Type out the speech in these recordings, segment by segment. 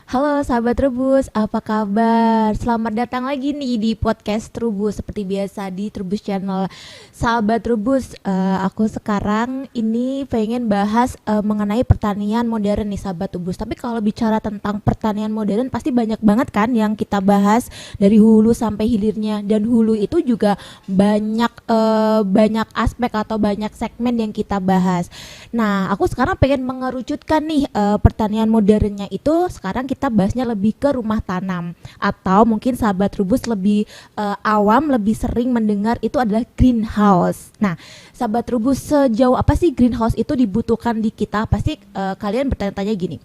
Halo sahabat Trubus, apa kabar? Selamat datang lagi nih di podcast Trubus. Seperti biasa di Trubus Channel. Sahabat Trubus, aku sekarang ini pengen bahas mengenai pertanian modern nih sahabat Trubus. Tapi kalau bicara tentang pertanian modern pasti banyak banget kan yang kita bahas dari hulu sampai hilirnya. Dan hulu itu juga banyak aspek atau banyak segmen yang kita bahas. Nah, aku sekarang pengen mengerucutkan nih pertanian modernnya itu sekarang kita bahasnya lebih ke rumah tanam atau mungkin sahabat Trubus lebih awam lebih sering mendengar itu adalah greenhouse. Nah, sahabat Trubus sejauh apa sih greenhouse itu dibutuhkan di kita? Pasti kalian bertanya-tanya gini.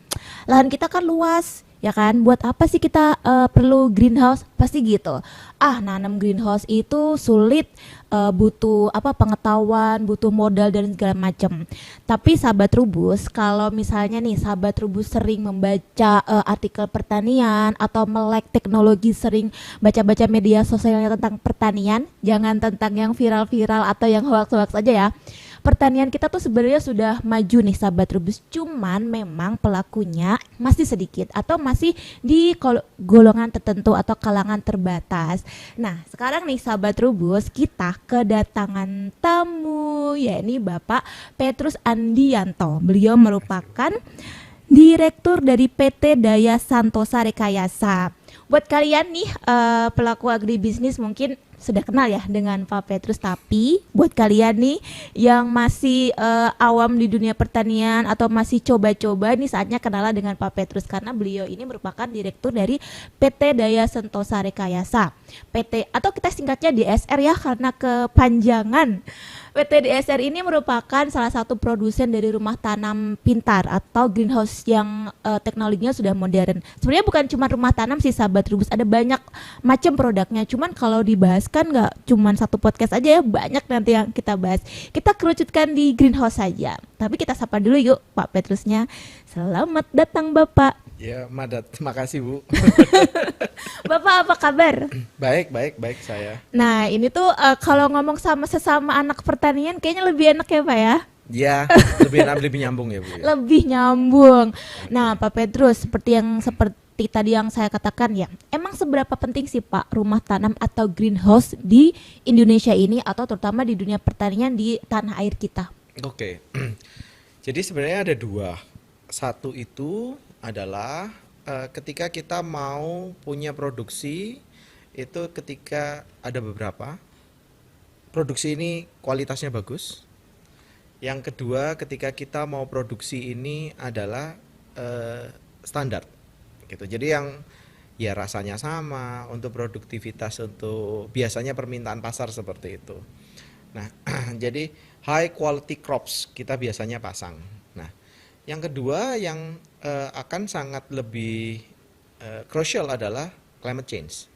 Lahan kita kan luas, ya kan, buat apa sih kita perlu greenhouse, pasti gitu. Nanam greenhouse itu sulit, butuh pengetahuan, butuh modal dan segala macam. Tapi sahabat Trubus, kalau misalnya nih sahabat Trubus sering membaca artikel pertanian atau melek teknologi, sering baca-baca media sosialnya tentang pertanian, jangan tentang yang viral-viral atau yang hoax-hoax aja ya. Pertanian kita tuh sebenarnya sudah maju nih sahabat Trubus, cuman memang pelakunya masih sedikit atau masih di golongan tertentu atau kalangan terbatas. Nah, sekarang nih sahabat Trubus, kita kedatangan tamu, yakni Bapak Petrus Andianto. Beliau merupakan Direktur dari PT Daya Santosa Rekayasa. Buat kalian nih pelaku agribisnis mungkin sudah kenal ya dengan Pak Petrus, tapi buat kalian nih yang masih awam di dunia pertanian atau masih coba-coba, nih saatnya kenalan dengan Pak Petrus karena beliau ini merupakan direktur dari PT Daya Sentosa Rekayasa. PT atau kita singkatnya DSR ya karena kepanjangan. PT DSR ini merupakan salah satu produsen dari rumah tanam pintar atau greenhouse yang teknologinya sudah modern. Sebenarnya bukan cuma rumah tanam sih sahabat Trubus, ada banyak macam produknya. Cuman kalau dibahas kan nggak cuma satu podcast aja ya, banyak nanti yang kita bahas. Kita kerucutkan di greenhouse saja. Tapi kita sapa dulu yuk Pak Petrusnya. Selamat datang Bapak. Ya, Madat, terima kasih Bu. Bapak apa kabar? Baik saya. Nah ini tuh kalau ngomong sama sesama anak pertanian kayaknya lebih enak ya Pak ya? Ya, lebih nyambung ya Bu ya. Lebih nyambung. Nah, Pak Petrus, seperti tadi yang saya katakan ya, emang seberapa penting sih Pak rumah tanam atau greenhouse di Indonesia ini atau terutama di dunia pertanian di tanah air kita? Oke. Jadi sebenarnya ada dua. Satu itu adalah ketika kita mau punya produksi, itu ketika ada beberapa produksi ini kualitasnya bagus. Yang kedua, ketika kita mau produksi ini adalah standar gitu. Jadi yang ya rasanya sama, untuk produktivitas, untuk biasanya permintaan pasar seperti itu. Nah, jadi high quality crops kita biasanya pasang. Nah, yang kedua yang akan sangat lebih crucial adalah climate change.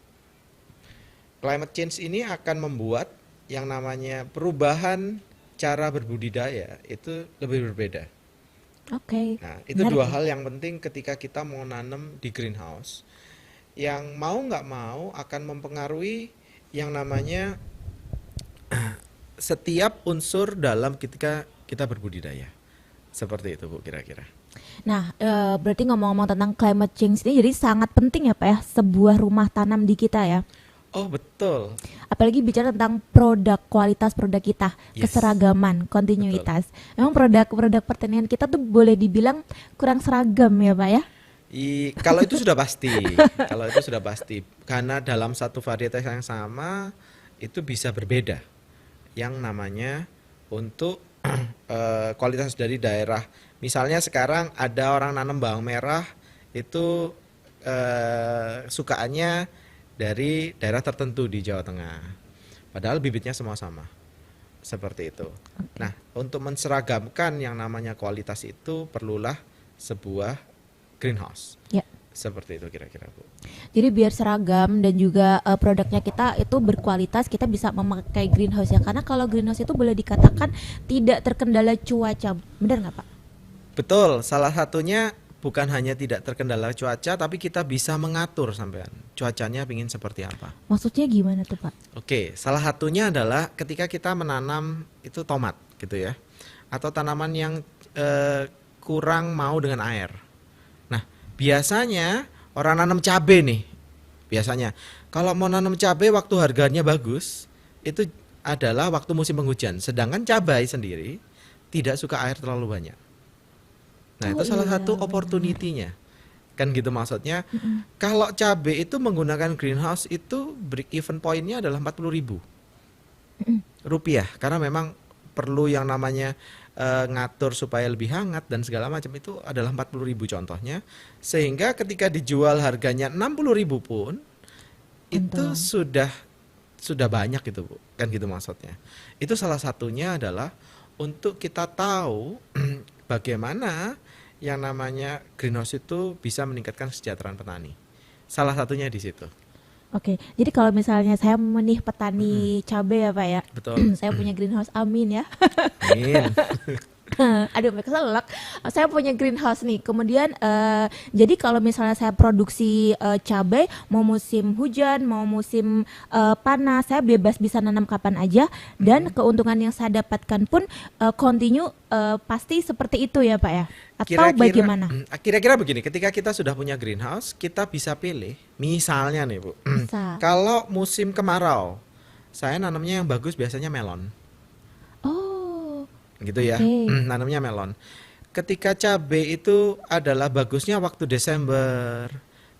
Climate change ini akan membuat yang namanya perubahan cara berbudidaya itu lebih berbeda. Oke. Nah, itu dua hal yang penting ketika kita mau nanam di greenhouse. Yang mau nggak mau akan mempengaruhi yang namanya setiap unsur dalam ketika kita berbudidaya. Seperti itu Bu kira-kira. Nah, berarti ngomong-ngomong tentang climate change ini jadi sangat penting ya Pak ya, sebuah rumah tanam di kita ya. Oh betul. Apalagi bicara tentang kualitas produk kita, Yes. keseragaman, kontinuitas. Memang produk-produk pertanian kita tuh boleh dibilang kurang seragam ya Pak ya? Kalau itu sudah pasti, kalau itu sudah pasti, karena dalam satu varietas yang sama itu bisa berbeda. Yang namanya untuk kualitas dari daerah. Misalnya sekarang ada orang nanam bawang merah itu sukaannya dari daerah tertentu di Jawa Tengah. Padahal bibitnya semua sama. Seperti itu. Nah, untuk menseragamkan yang namanya kualitas itu perlulah sebuah greenhouse. Ya. Seperti itu kira-kira Bu. Jadi biar seragam dan juga produknya kita itu berkualitas, kita bisa memakai greenhouse ya. Karena kalau greenhouse itu boleh dikatakan tidak terkendala cuaca. Benar nggak Pak? Betul, salah satunya bukan hanya tidak terkendala cuaca, tapi kita bisa mengatur sampean. Cuacanya ingin seperti apa. Maksudnya gimana tuh Pak? Oke, salah satunya adalah ketika kita menanam itu tomat gitu ya. Atau tanaman yang kurang mau dengan air. Nah, biasanya Orang nanam cabai nih, biasanya. Kalau mau nanam cabai waktu harganya bagus, itu adalah waktu musim penghujan. Sedangkan cabai sendiri tidak suka air terlalu banyak. Nah, Oh itu salah iya, satu benar. opportunity-nya. Kan gitu maksudnya. Mm-mm. Kalau cabai itu menggunakan greenhouse itu break even point-nya adalah 40.000 Mm-mm. rupiah karena memang perlu yang namanya ngatur supaya lebih hangat dan segala macam itu adalah 40.000 contohnya. Sehingga ketika dijual harganya 60.000 pun itu Untung. sudah banyak gitu, Bu. Kan gitu maksudnya. Itu salah satunya adalah untuk kita tahu bagaimana yang namanya greenhouse itu bisa meningkatkan kesejahteraan petani. Salah satunya di situ. Oke, jadi kalau misalnya saya menih Mm-mm, petani cabai ya Pak ya, betul. saya punya greenhouse, amin ya. Amin. Aduh, mereka keselak. Saya punya greenhouse nih. Kemudian jadi kalau misalnya saya produksi cabai, mau musim hujan, mau musim panas, saya bebas bisa nanam kapan aja. Dan Mm-mm. keuntungan yang saya dapatkan pun continue pasti seperti itu ya Pak ya? Atau Kira-kira bagaimana? kira-kira begini, ketika kita sudah punya greenhouse, kita bisa pilih. Misalnya nih, Bu. Bisa. Kalau musim kemarau, saya nanamnya yang bagus biasanya melon. Oh, Gitu ya. oke. Nanamnya melon. Ketika cabai itu adalah bagusnya waktu Desember,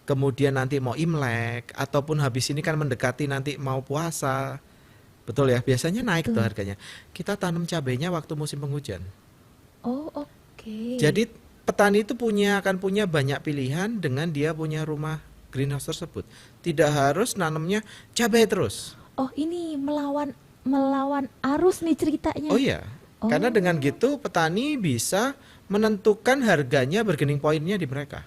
kemudian nanti mau Imlek, ataupun habis ini kan mendekati nanti mau puasa. Betul ya, biasanya naik tuh Betul. harganya. Kita tanam cabainya waktu musim penghujan. Oh, oke. Jadi petani itu akan punya banyak pilihan dengan dia punya rumah greenhouse tersebut. Tidak harus nanamnya cabai terus. Oh, ini melawan melawan arus nih Oh ceritanya. iya, karena dengan Oh. gitu petani bisa menentukan harganya bargaining point-nya di mereka.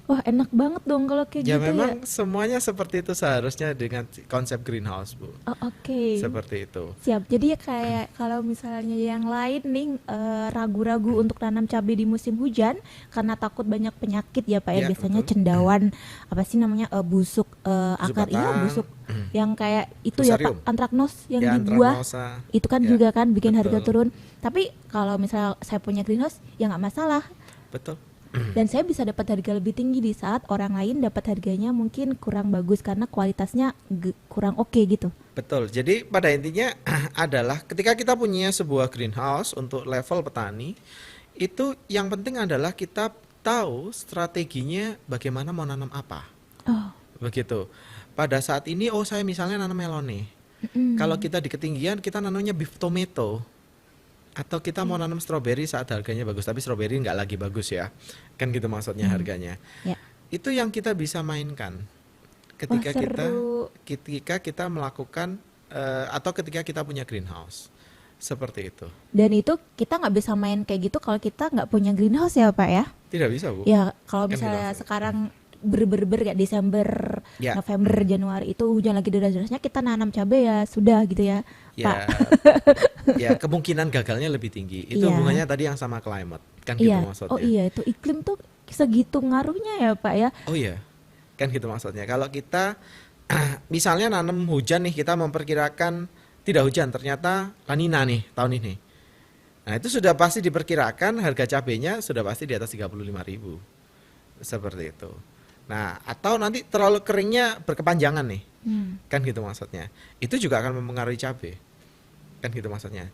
Wah, enak banget dong kalau kayak Ya gitu ya. memang semuanya seperti itu seharusnya dengan konsep greenhouse, Bu. Oh, oke. Seperti itu. Siap. Jadi ya kayak kalau misalnya yang lain nih ragu-ragu untuk tanam cabai di musim hujan karena takut banyak penyakit ya Pak ya. Ya, Biasanya betul. cendawan apa sih namanya busuk Busuk akar iya batang, busuk yang kayak itu ya Pak fusarium. antraknos yang Ya, di buah antraknosa. itu kan Ya, juga kan bikin harga betul. turun. Tapi kalau misalnya saya punya greenhouse ya nggak masalah. Betul. Dan saya bisa dapat harga lebih tinggi di saat orang lain dapat harganya mungkin kurang bagus karena kualitasnya kurang oke gitu. Betul. Jadi pada intinya adalah ketika kita punya sebuah greenhouse untuk level petani, itu yang penting adalah kita tahu strateginya bagaimana mau nanam apa. Oh, Begitu. Pada saat ini, oh saya misalnya nanam melon nih. Kalau mm-mm. kita di ketinggian, kita nanamnya beef tomato. Atau kita mau Oke. nanam stroberi saat harganya bagus, tapi stroberi nggak lagi bagus ya. Kan gitu maksudnya Hmm, harganya. ya. Itu yang kita bisa mainkan Wah, ketika kita seru. ketika kita melakukan atau ketika kita punya greenhouse. Seperti itu. Dan itu kita nggak bisa main kayak gitu kalau kita nggak punya greenhouse ya Pak ya. Tidak bisa, Bu. Ya kalau Kan gitu misalnya maksudnya. sekarang ber kayak Desember, Ya, November, Januari itu hujan lagi deras-derasnya kita nanam cabai ya sudah gitu ya Pak. ya, ya kemungkinan gagalnya lebih tinggi. Itu Iya, hubungannya tadi yang sama climate. Kan gitu iya. Oh maksudnya. iya itu iklim tuh segitu ngaruhnya ya Pak ya. Oh iya, kan gitu maksudnya. Kalau kita misalnya nanam hujan nih, kita memperkirakan tidak hujan, ternyata La Nina nih tahun ini. Nah, itu sudah pasti diperkirakan harga cabenya sudah pasti di atas 35.000. Seperti itu. Nah, atau nanti terlalu keringnya berkepanjangan nih. Hmm. Kan gitu maksudnya. Itu juga akan mempengaruhi cabai. Kan gitu maksudnya.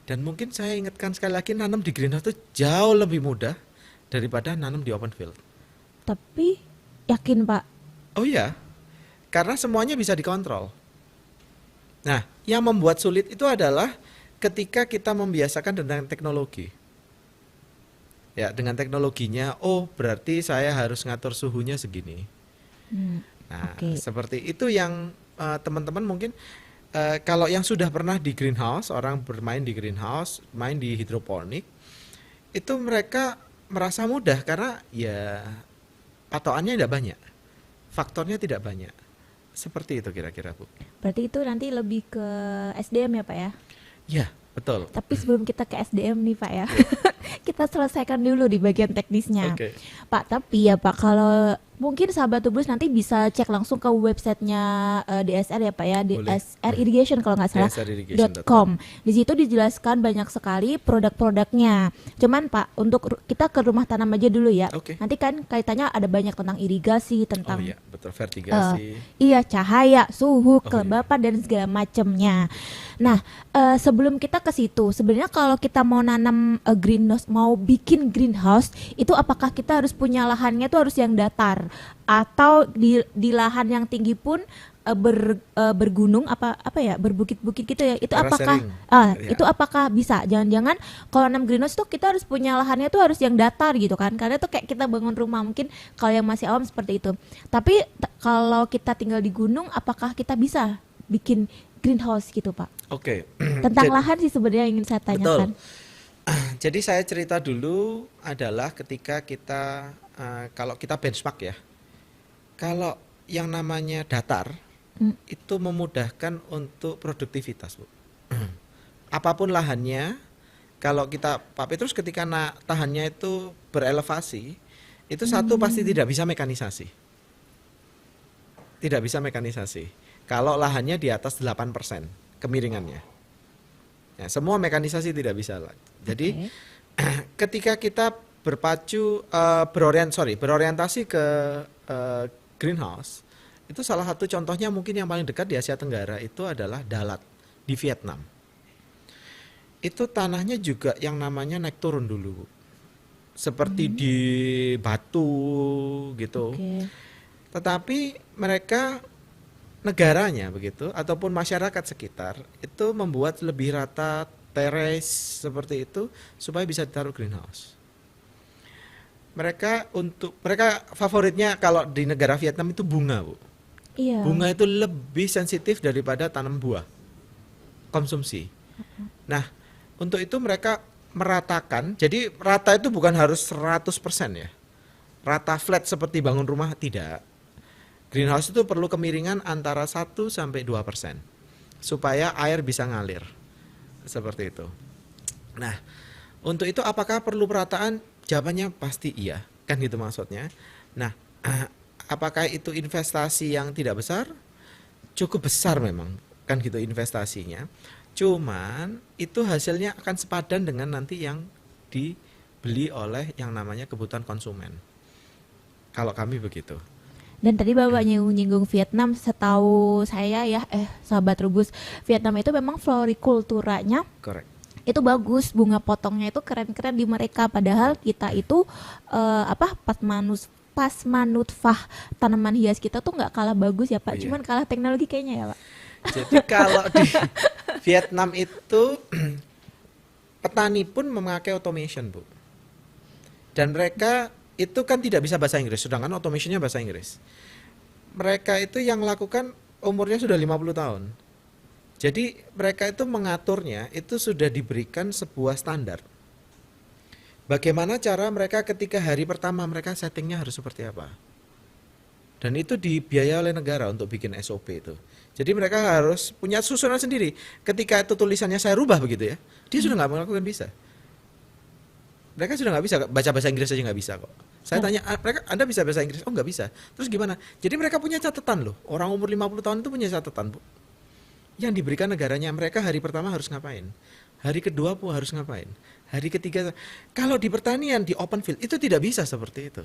Dan mungkin saya ingatkan sekali lagi nanam di greenhouse itu jauh lebih mudah daripada nanam di open field. Tapi yakin Pak. Oh iya, karena semuanya bisa dikontrol. Nah, yang membuat sulit itu adalah ketika kita membiasakan dengan teknologi. Ya, dengan teknologinya, oh berarti saya harus ngatur suhunya segini. Hmm, Nah, oke. seperti itu yang teman-teman mungkin kalau yang sudah pernah di greenhouse, orang bermain di greenhouse, main di hidroponik, itu mereka merasa mudah karena ya patokannya tidak banyak, faktornya tidak banyak. Seperti itu kira-kira, Bu. Berarti itu nanti lebih ke SDM ya Pak ya. Ya, betul. Tapi sebelum kita ke SDM nih Pak ya, Ya, kita selesaikan dulu di bagian teknisnya. oke. Pak, tapi ya Pak, kalau Mungkin sahabat Tubrus nanti bisa cek langsung ke websitenya DSR ya Pak ya, Boleh. DSR Irrigation kalau nggak salah dsrirrigation.com. .com. Di situ dijelaskan banyak sekali produk-produknya. Cuman Pak, untuk kita ke rumah tanam aja dulu ya. Oke. Nanti kan kaitannya ada banyak tentang irigasi, Oh tentang iya, betul, eh, vertigasi. iya cahaya, suhu, Oh iya. kelembapan dan segala macamnya. Nah, sebelum kita ke situ, sebenarnya kalau kita mau nanam greenhouse, mau bikin greenhouse, itu apakah kita harus punya lahannya tuh harus yang datar atau di lahan yang tinggi pun bergunung apa ya, berbukit-bukit gitu ya. Itu apakah Terasering. Ya. itu apakah bisa? Jangan-jangan kalau nanam greenhouse tuh kita harus punya lahannya tuh harus yang datar gitu kan. Karena tuh kayak kita bangun rumah mungkin kalau yang masih awam seperti itu. Tapi kalau kita tinggal di gunung apakah kita bisa bikin greenhouse gitu, Pak? Oke. Tentang lahan sih sebenarnya yang ingin saya Betul. tanyakan. Jadi saya cerita dulu adalah ketika kita kalau kita benchmark ya. Kalau yang namanya datar itu memudahkan untuk produktivitas, Bu. Apapun lahannya, kalau kita Pak Petrus ketika tahannya itu berelevasi, itu satu pasti tidak bisa mekanisasi. Tidak bisa mekanisasi. Kalau lahannya di atas 8% kemiringannya. Ya, semua mekanisasi tidak bisa. Jadi ketika kita berorientasi ke greenhouse, itu salah satu contohnya mungkin yang paling dekat di Asia Tenggara itu adalah Dalat di Vietnam. Itu tanahnya juga yang namanya naik turun dulu, Bu. Seperti di batu gitu. Oke. Tetapi mereka negaranya begitu ataupun masyarakat sekitar itu membuat lebih rata teres seperti itu supaya bisa ditaruh greenhouse. Mereka favoritnya kalau di negara Vietnam itu bunga, Bu. Iya. Bunga itu lebih sensitif daripada tanam buah konsumsi. Nah, untuk itu mereka meratakan. Jadi rata itu bukan harus 100% ya. Rata flat seperti bangun rumah tidak. Greenhouse itu perlu kemiringan antara 1 sampai 2% supaya air bisa ngalir. Seperti itu. Nah, untuk itu apakah perlu perataan? Jawabannya pasti iya, kan gitu maksudnya. Nah, apakah itu investasi yang tidak besar? Cukup besar memang, kan gitu investasinya. Cuman itu hasilnya akan sepadan dengan nanti yang dibeli oleh yang namanya kebutuhan konsumen. Kalau kami begitu. Dan tadi Bapak nyinggung Vietnam, setahu saya ya, sahabat Rubus, Vietnam itu memang florikulturanya Correct. itu bagus, bunga potongnya itu keren-keren di mereka. Padahal kita itu pasmanutfah tanaman hias kita tuh nggak kalah bagus ya Pak, Iya. cuman kalah teknologi kayaknya ya Pak. Jadi kalau di Vietnam itu petani pun memakai automation, Bu. Dan mereka itu kan tidak bisa bahasa Inggris, sedangkan automationnya bahasa Inggris. Mereka itu yang lakukan umurnya sudah 50 tahun. Jadi mereka itu mengaturnya itu sudah diberikan sebuah standar. Bagaimana cara mereka ketika hari pertama mereka settingnya harus seperti apa. Dan itu dibiayai oleh negara untuk bikin SOP itu. Jadi mereka harus punya susunan sendiri. Ketika itu tulisannya saya rubah begitu ya, dia sudah nggak melakukan bisa. Mereka sudah nggak bisa baca bahasa Inggris aja nggak bisa kok. Saya tanya, mereka Anda bisa bahasa Inggris? Oh nggak bisa. Terus gimana? Jadi mereka punya catatan loh. Orang umur 50 tahun itu punya catatan, Bu. Yang diberikan negaranya, mereka hari pertama harus ngapain? Hari kedua pun harus ngapain? Hari ketiga, kalau di pertanian, di open field, itu tidak bisa seperti itu.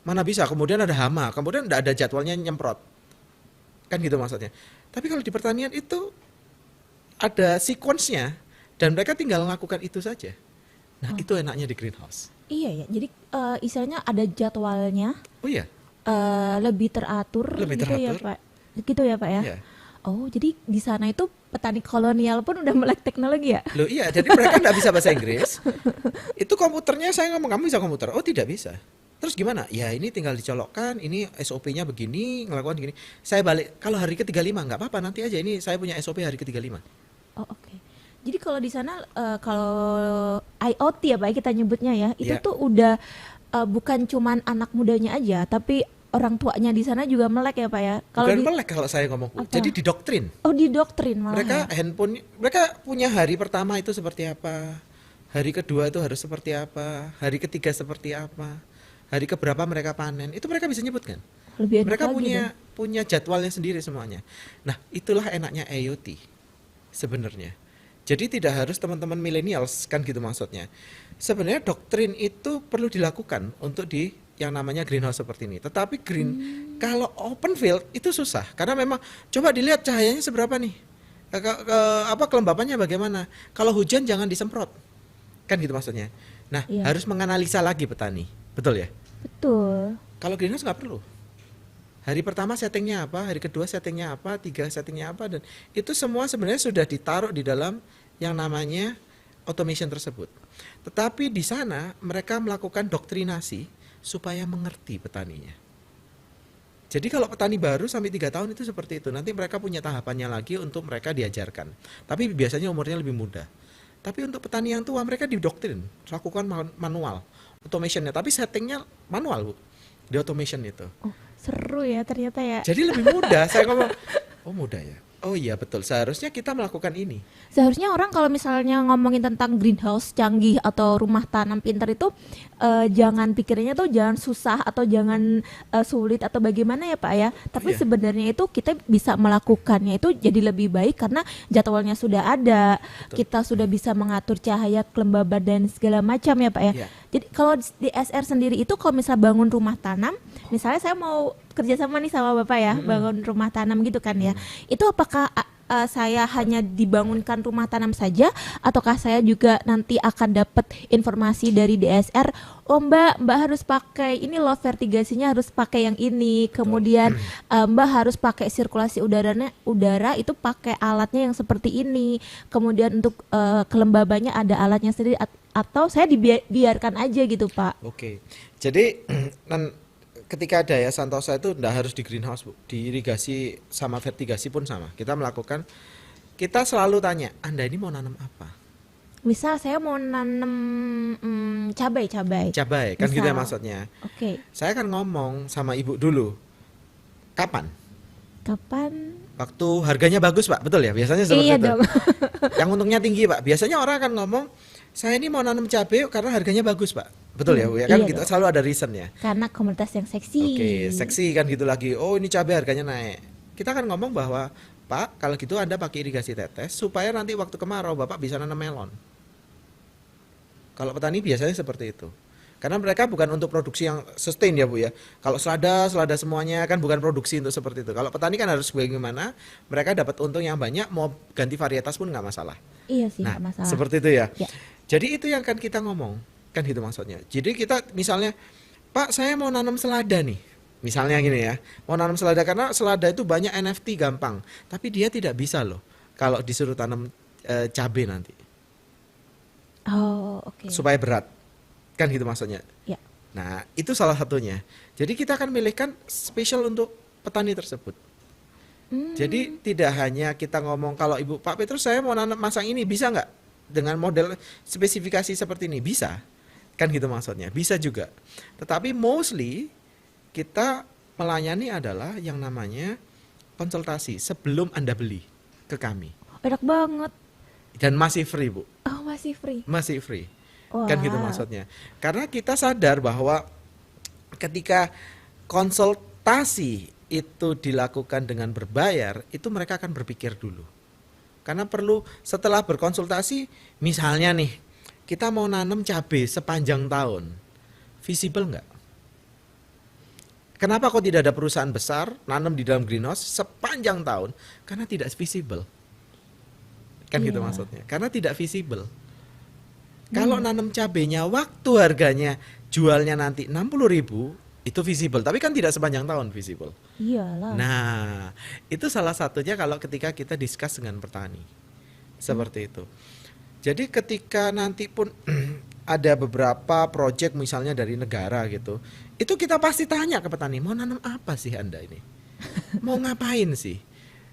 Mana bisa, kemudian ada hama, kemudian tidak ada jadwalnya nyemprot. Kan gitu maksudnya. Tapi kalau di pertanian itu ada sequence-nya, dan mereka tinggal melakukan itu saja. Nah itu enaknya di greenhouse. Iya ya, jadi istilahnya ada jadwalnya, Oh iya, lebih teratur, Lebih gitu ya teratur. Pak. Gitu ya Pak ya. iya. Oh, jadi di sana itu petani kolonial pun udah melek teknologi ya? Loh iya, jadi mereka nggak bisa bahasa Inggris. Itu komputernya saya ngomong, kamu bisa komputer? Oh tidak bisa. Terus gimana? Ya ini tinggal dicolokkan, ini SOP-nya begini, ngelakukan gini. Saya balik, kalau hari ke-35 nggak apa-apa, nanti aja ini saya punya SOP hari ke-35. Oh, oke. Jadi kalau di sana kalau IoT ya Pak ya kita nyebutnya ya, itu Iya. tuh udah bukan cuman anak mudanya aja, tapi orang tuanya di sana juga melek ya Pak ya. Kalau Bukan di melek kalau saya ngomong, Bu. Apa? Jadi didoktrin. Oh, didoktrin malah Mereka ya. handphone, mereka punya hari pertama itu seperti apa, hari kedua itu harus seperti apa, hari ketiga seperti apa, hari keberapa mereka panen, itu mereka bisa nyebutkan. Lebih enak Mereka lagi punya dong. punya jadwalnya sendiri semuanya. Nah, itulah enaknya IoT sebenarnya. Jadi tidak harus teman-teman millennials kan gitu maksudnya. Sebenarnya doktrin itu perlu dilakukan untuk di yang namanya greenhouse seperti ini. Tetapi kalau open field itu susah karena memang coba dilihat cahayanya seberapa nih. Kelembapannya bagaimana? Kalau hujan jangan disemprot. Kan gitu maksudnya. Nah, Iya, harus menganalisa lagi petani. Betul ya? betul. Kalau greenhouse nggak perlu. Hari pertama settingnya apa, hari kedua settingnya apa, tiga settingnya apa, dan itu semua sebenarnya sudah ditaruh di dalam yang namanya automation tersebut. Tetapi di sana mereka melakukan doktrinasi supaya mengerti petaninya. Jadi kalau petani baru sampai 3 tahun itu seperti itu. Nanti mereka punya tahapannya lagi untuk mereka diajarkan. Tapi biasanya umurnya lebih muda. Tapi untuk petani yang tua mereka didoktrin, lakukan manual, automationnya. Tapi settingnya manual, Bu, di automation itu. Oh, seru ya ternyata ya. Jadi lebih mudah. Saya ngomong, oh mudah ya. Oh iya betul. Seharusnya kita melakukan ini. Seharusnya orang kalau misalnya ngomongin tentang greenhouse canggih atau rumah tanam pintar itu jangan pikirnya tuh jangan susah atau jangan sulit atau bagaimana ya Pak ya. Tapi Iya, sebenarnya itu kita bisa melakukannya itu jadi lebih baik karena jadwalnya sudah ada. betul. Kita sudah bisa mengatur cahaya, kelembaban dan segala macam ya Pak ya. Iya. Jadi kalau di SR sendiri itu kalau misal bangun rumah tanam, misalnya saya mau kerjasama nih sama Bapak ya, bangun rumah tanam gitu kan ya. Itu apakah saya hanya dibangunkan rumah tanam saja ataukah saya juga nanti akan dapat informasi dari DSR, oh Mbak harus pakai ini loh vertigasinya harus pakai yang ini, Betul. kemudian Mbak harus pakai sirkulasi udara itu pakai alatnya yang seperti ini, kemudian untuk kelembabannya ada alatnya sendiri atau saya dibiarkan aja gitu Pak. Oke. Jadi ketika ada ya Santosa itu enggak harus di greenhouse, Bu. Di irigasi sama vertigasi pun sama. Kita selalu tanya, Anda ini mau nanam apa? Misal saya mau nanam cabai. Cabai, kan gitu ya Misal. maksudnya. Oke. Saya akan ngomong sama Ibu dulu. Kapan? Kapan? Waktu harganya bagus, Pak. Betul ya? Biasanya seperti Iya itu. dong. Yang untungnya tinggi, Pak. Biasanya orang akan ngomong, saya ini mau nanam cabai karena harganya bagus, Pak. Betul ya, Bu? Ya kan Iya gitu dong. selalu ada reasonnya. Karena komunitas yang seksi. Oke, seksi kan gitu lagi. Oh, ini cabai harganya naik. Kita akan ngomong bahwa, Pak, kalau gitu Anda pakai irigasi tetes supaya nanti waktu kemarau Bapak bisa nanam melon. Kalau petani biasanya seperti itu. Karena mereka bukan untuk produksi yang sustain ya Bu ya. Kalau selada semuanya kan bukan produksi untuk seperti itu. Kalau petani kan harus bagaimana mereka dapat untung yang banyak, mau ganti varietas pun nggak masalah. Iya sih, Nah, nggak masalah. seperti itu ya. Ya. Jadi itu yang akan kita ngomong, kan gitu maksudnya. Jadi kita misalnya, Pak, saya mau nanam selada nih. Misalnya gini ya, mau nanam selada karena selada itu banyak NFT gampang, tapi dia tidak bisa loh kalau disuruh tanam cabai nanti, Oh, oke. supaya berat, kan gitu maksudnya. Ya. Nah, itu salah satunya. Jadi kita akan milihkan spesial untuk petani tersebut. Jadi tidak hanya kita ngomong kalau Ibu Pak Petrus saya mau nanam masang ini bisa nggak dengan model spesifikasi seperti ini bisa, kan gitu maksudnya. Bisa juga. Tetapi mostly kita melayani adalah yang namanya konsultasi sebelum Anda beli ke kami Enak banget. dan masih free Bu, Oh, masih free. masih free. Wah. Kan gitu maksudnya. Karena kita sadar bahwa ketika konsultasi itu dilakukan dengan berbayar, itu mereka akan berpikir dulu. Karena perlu setelah berkonsultasi, misalnya nih, kita mau nanam cabai sepanjang tahun, visible nggak? Kenapa kok tidak ada perusahaan besar nanam di dalam greenhouse sepanjang tahun? Karena tidak visible. Kan gitu Iya. maksudnya. Karena tidak visible. Kalau nanam cabenya waktu harganya jualnya nanti 60.000 itu visible, tapi kan tidak sepanjang tahun visible. Iyalah. Nah, itu salah satunya kalau ketika kita discuss dengan petani. Seperti itu. Jadi ketika nanti pun ada beberapa project misalnya dari negara gitu, itu kita pasti tanya ke petani, mau nanam apa sih Anda ini? Mau ngapain sih?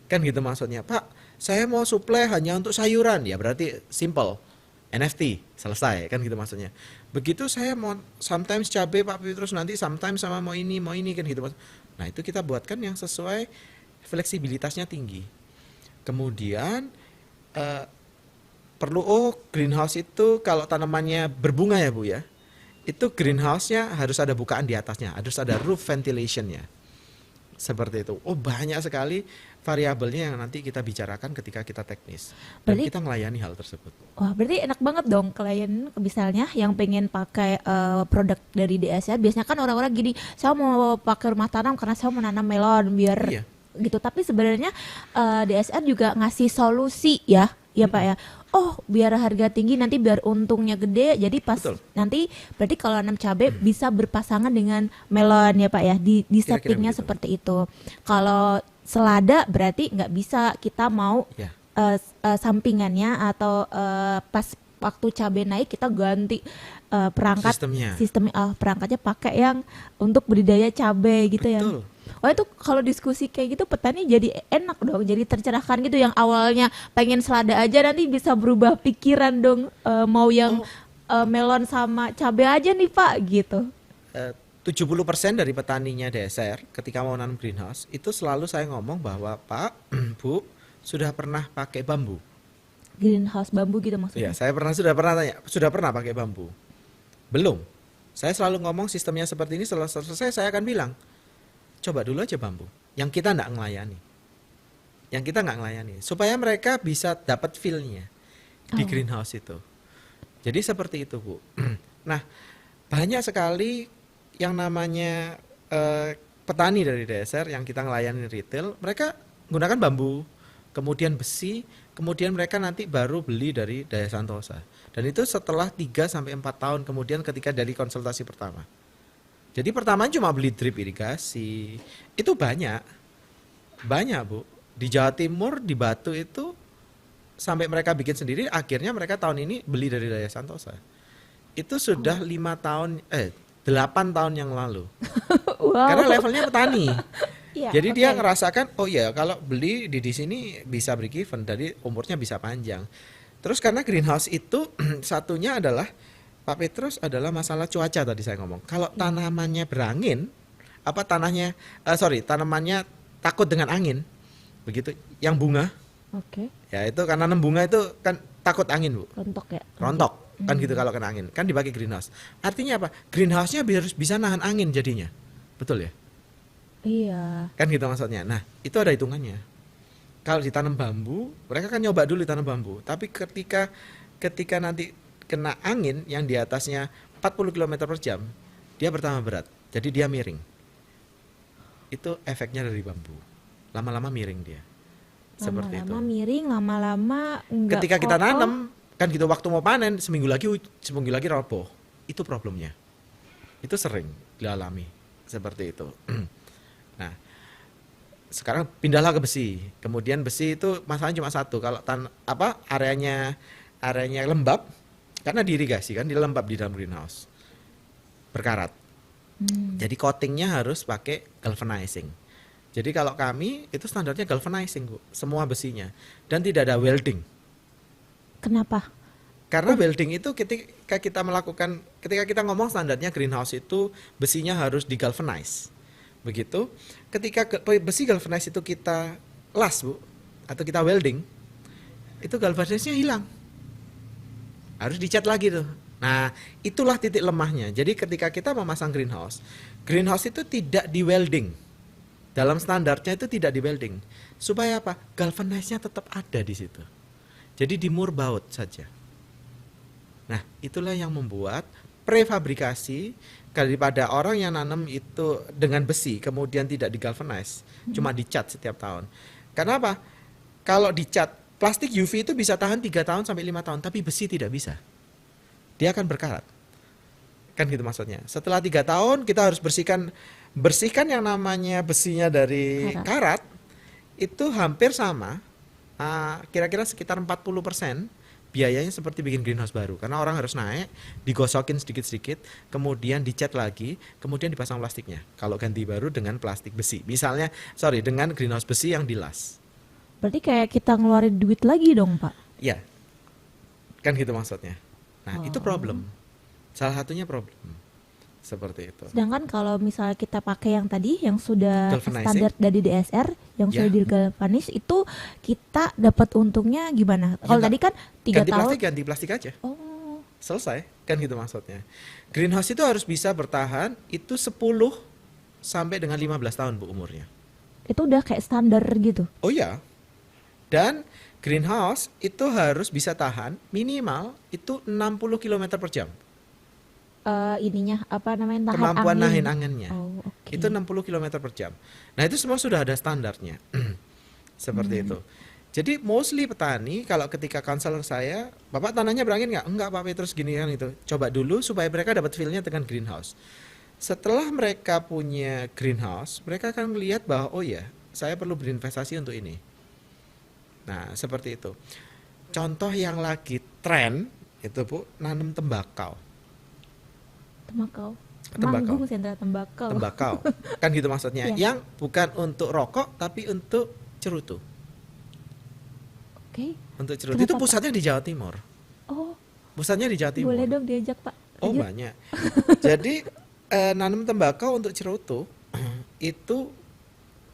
Kan gitu maksudnya, Pak, saya mau suplai hanya untuk sayuran, ya berarti simple. NFT selesai kan gitu maksudnya. Begitu saya mau sometimes cabai Pak Petrus nanti sometimes sama mau ini kan gitu. Nah, itu kita buatkan yang sesuai fleksibilitasnya tinggi. Kemudian perlu greenhouse itu kalau tanamannya berbunga ya Bu ya. itu greenhouse-nya harus ada bukaan di atasnya, harus ada roof ventilation-nya. Seperti itu. Oh, banyak sekali variabelnya yang nanti kita bicarakan ketika kita teknis. Dan Berarti kita melayani hal tersebut. wah, berarti enak banget dong klien misalnya yang pengen pakai produk dari DSR. Biasanya kan orang-orang gini, saya mau pakai rumah tanam karena saya mau nanam melon biar Iya. gitu. Tapi sebenarnya DSR juga ngasih solusi ya, ya Pak ya. Oh, biar harga tinggi nanti biar untungnya gede. Jadi pas Betul. nanti berarti kalau nanam cabai bisa berpasangan dengan melon ya Pak ya. Di Kira-kira settingnya begitu. seperti itu. Kalau selada berarti nggak bisa kita mau Ya. sampingannya atau pas waktu cabai naik kita ganti perangkat Sistemnya. perangkatnya pakai yang untuk budidaya cabai gitu ya. Betul. Wah itu kalau diskusi kayak gitu petani jadi enak dong, jadi tercerahkan gitu. Yang awalnya pengen selada aja nanti bisa berubah pikiran dong, mau yang melon sama cabai aja nih Pak gitu. 70% dari petaninya DSR ketika mau nanam greenhouse itu selalu saya ngomong bahwa Pak, Bu, sudah pernah pakai bambu? Greenhouse bambu gitu maksudnya. Ya, sudah pernah tanya, sudah pernah pakai bambu? Belum. Saya selalu ngomong sistemnya seperti ini, setelah selesai saya akan bilang, coba dulu aja bambu. Yang kita nggak ngelayani. Yang kita nggak ngelayani. Supaya mereka bisa dapat feel-nya di Oh. greenhouse itu. Jadi seperti itu, Bu. Nah, banyak sekali yang namanya petani dari DSR yang kita ngelayani retail, mereka gunakan bambu, kemudian besi, kemudian mereka nanti baru beli dari Daya Santosa. Dan itu setelah 3 sampai 4 tahun kemudian ketika dari konsultasi pertama. Jadi pertama cuma beli drip irigasi. Itu banyak. Banyak, Bu. Di Jawa Timur, di Batu itu sampai mereka bikin sendiri, akhirnya mereka tahun ini beli dari Daya Santosa. Itu sudah 8 tahun yang lalu. Wow. Karena levelnya petani. Iya, Jadi oke. dia ngerasakan, oh ya kalau beli di sini bisa break even, jadi umurnya bisa panjang. Terus karena greenhouse itu satunya adalah Pak Petrus adalah masalah cuaca tadi saya ngomong. Kalau tanamannya berangin, tanamannya takut dengan angin, begitu. Yang bunga, Oke, ya itu karena nanam bunga itu kan takut angin, Bu. rontok ya. Rontok kan gitu kalau kena angin, kan dipakai greenhouse. Artinya apa? Greenhouse-nya harus bisa nahan angin jadinya, betul ya? Iya. Kan gitu maksudnya. Nah, itu ada hitungannya. Kalau ditanam bambu, mereka kan nyoba dulu ditanam bambu. Tapi ketika nanti kena angin yang di atasnya 40 km per jam, dia bertambah berat. Jadi dia miring. Itu efeknya dari bambu. Lama-lama miring dia. Seperti itu. Lama-lama miring, lama-lama enggak Ketika kita kokoh. nanam, kan gitu waktu mau panen, seminggu lagi roboh. Itu problemnya. Itu sering dialami. Seperti itu. Nah, sekarang pindahlah ke besi. Kemudian besi itu masalahnya cuma satu. Kalau areanya lembab, karena diirigasi kan, dilembab di dalam greenhouse, berkarat. Jadi coatingnya harus pakai galvanizing. Jadi kalau kami itu standarnya galvanizing, Bu, semua besinya, dan tidak ada welding. Kenapa? Karena welding itu ketika kita ngomong standarnya greenhouse itu besinya harus digalvanize. Begitu, ketika besi galvanize itu kita las, Bu, atau kita welding, itu galvanize-nya hilang. Harus dicat lagi tuh. Nah, itulah titik lemahnya. Jadi ketika kita memasang greenhouse itu tidak di welding. Dalam standarnya itu tidak di welding. Supaya apa? Galvanize-nya tetap ada di situ. Jadi di mur baut saja. Nah, itulah yang membuat prefabrikasi daripada orang yang nanam itu dengan besi kemudian tidak digalvanize, cuma dicat setiap tahun. Karena apa? Kalau dicat, plastik UV itu bisa tahan 3 tahun sampai 5 tahun, tapi besi tidak bisa. Dia akan berkarat. Kan gitu maksudnya. Setelah 3 tahun kita harus bersihkan yang namanya besinya dari karat itu hampir sama, kira-kira sekitar 40%. Biayanya seperti bikin greenhouse baru, karena orang harus naik, digosokin sedikit-sedikit, kemudian dicat lagi, kemudian dipasang plastiknya. Kalau ganti baru dengan plastik besi, dengan greenhouse besi yang dilas. Berarti kayak kita ngeluarin duit lagi dong, Pak. Ya, kan gitu maksudnya. Nah, itu problem. Salah satunya problem. Seperti itu. Sedangkan kalau misalnya kita pakai yang tadi yang sudah Galvanizing. standar dari DSR yang Ya. sudah digalvanis itu kita dapat untungnya gimana? Kalau Ya, tadi kan 3 ganti tahun. plastik aja. Oh, Selesai. kan gitu maksudnya. Greenhouse itu harus bisa bertahan itu 10 sampai dengan 15 tahun Bu umurnya. Itu udah kayak standar gitu. Oh ya, dan greenhouse itu harus bisa tahan minimal itu 60 kilometer per jam. Ininya apa namanya, tahan Kemampuan angin. nahan anginnya. Oh, oke. Itu 60 kilometer per jam. Nah itu semua sudah ada standarnya. Seperti itu. Jadi mostly petani kalau ketika konselor saya, Bapak tanahnya berangin nggak? Enggak Pak Petrus gini kan itu. Coba dulu supaya mereka dapat feel-nya dengan greenhouse. Setelah mereka punya greenhouse, mereka akan melihat bahwa oh ya, saya perlu berinvestasi untuk ini. Nah, seperti itu. Contoh yang lagi tren itu Bu, nanam tembakau. Tembakau. Tembakau. Manggung sentra tembakau. Tembakau. Kan gitu maksudnya. Iya. Yang bukan untuk rokok tapi untuk cerutu. Oke. Untuk cerutu Kenapa, itu Pak? pusatnya di Jawa Timur. Oh, Pusatnya di Jawa Timur. boleh dong diajak Pak. Oh, Lanjut. banyak. Jadi nanam tembakau untuk cerutu itu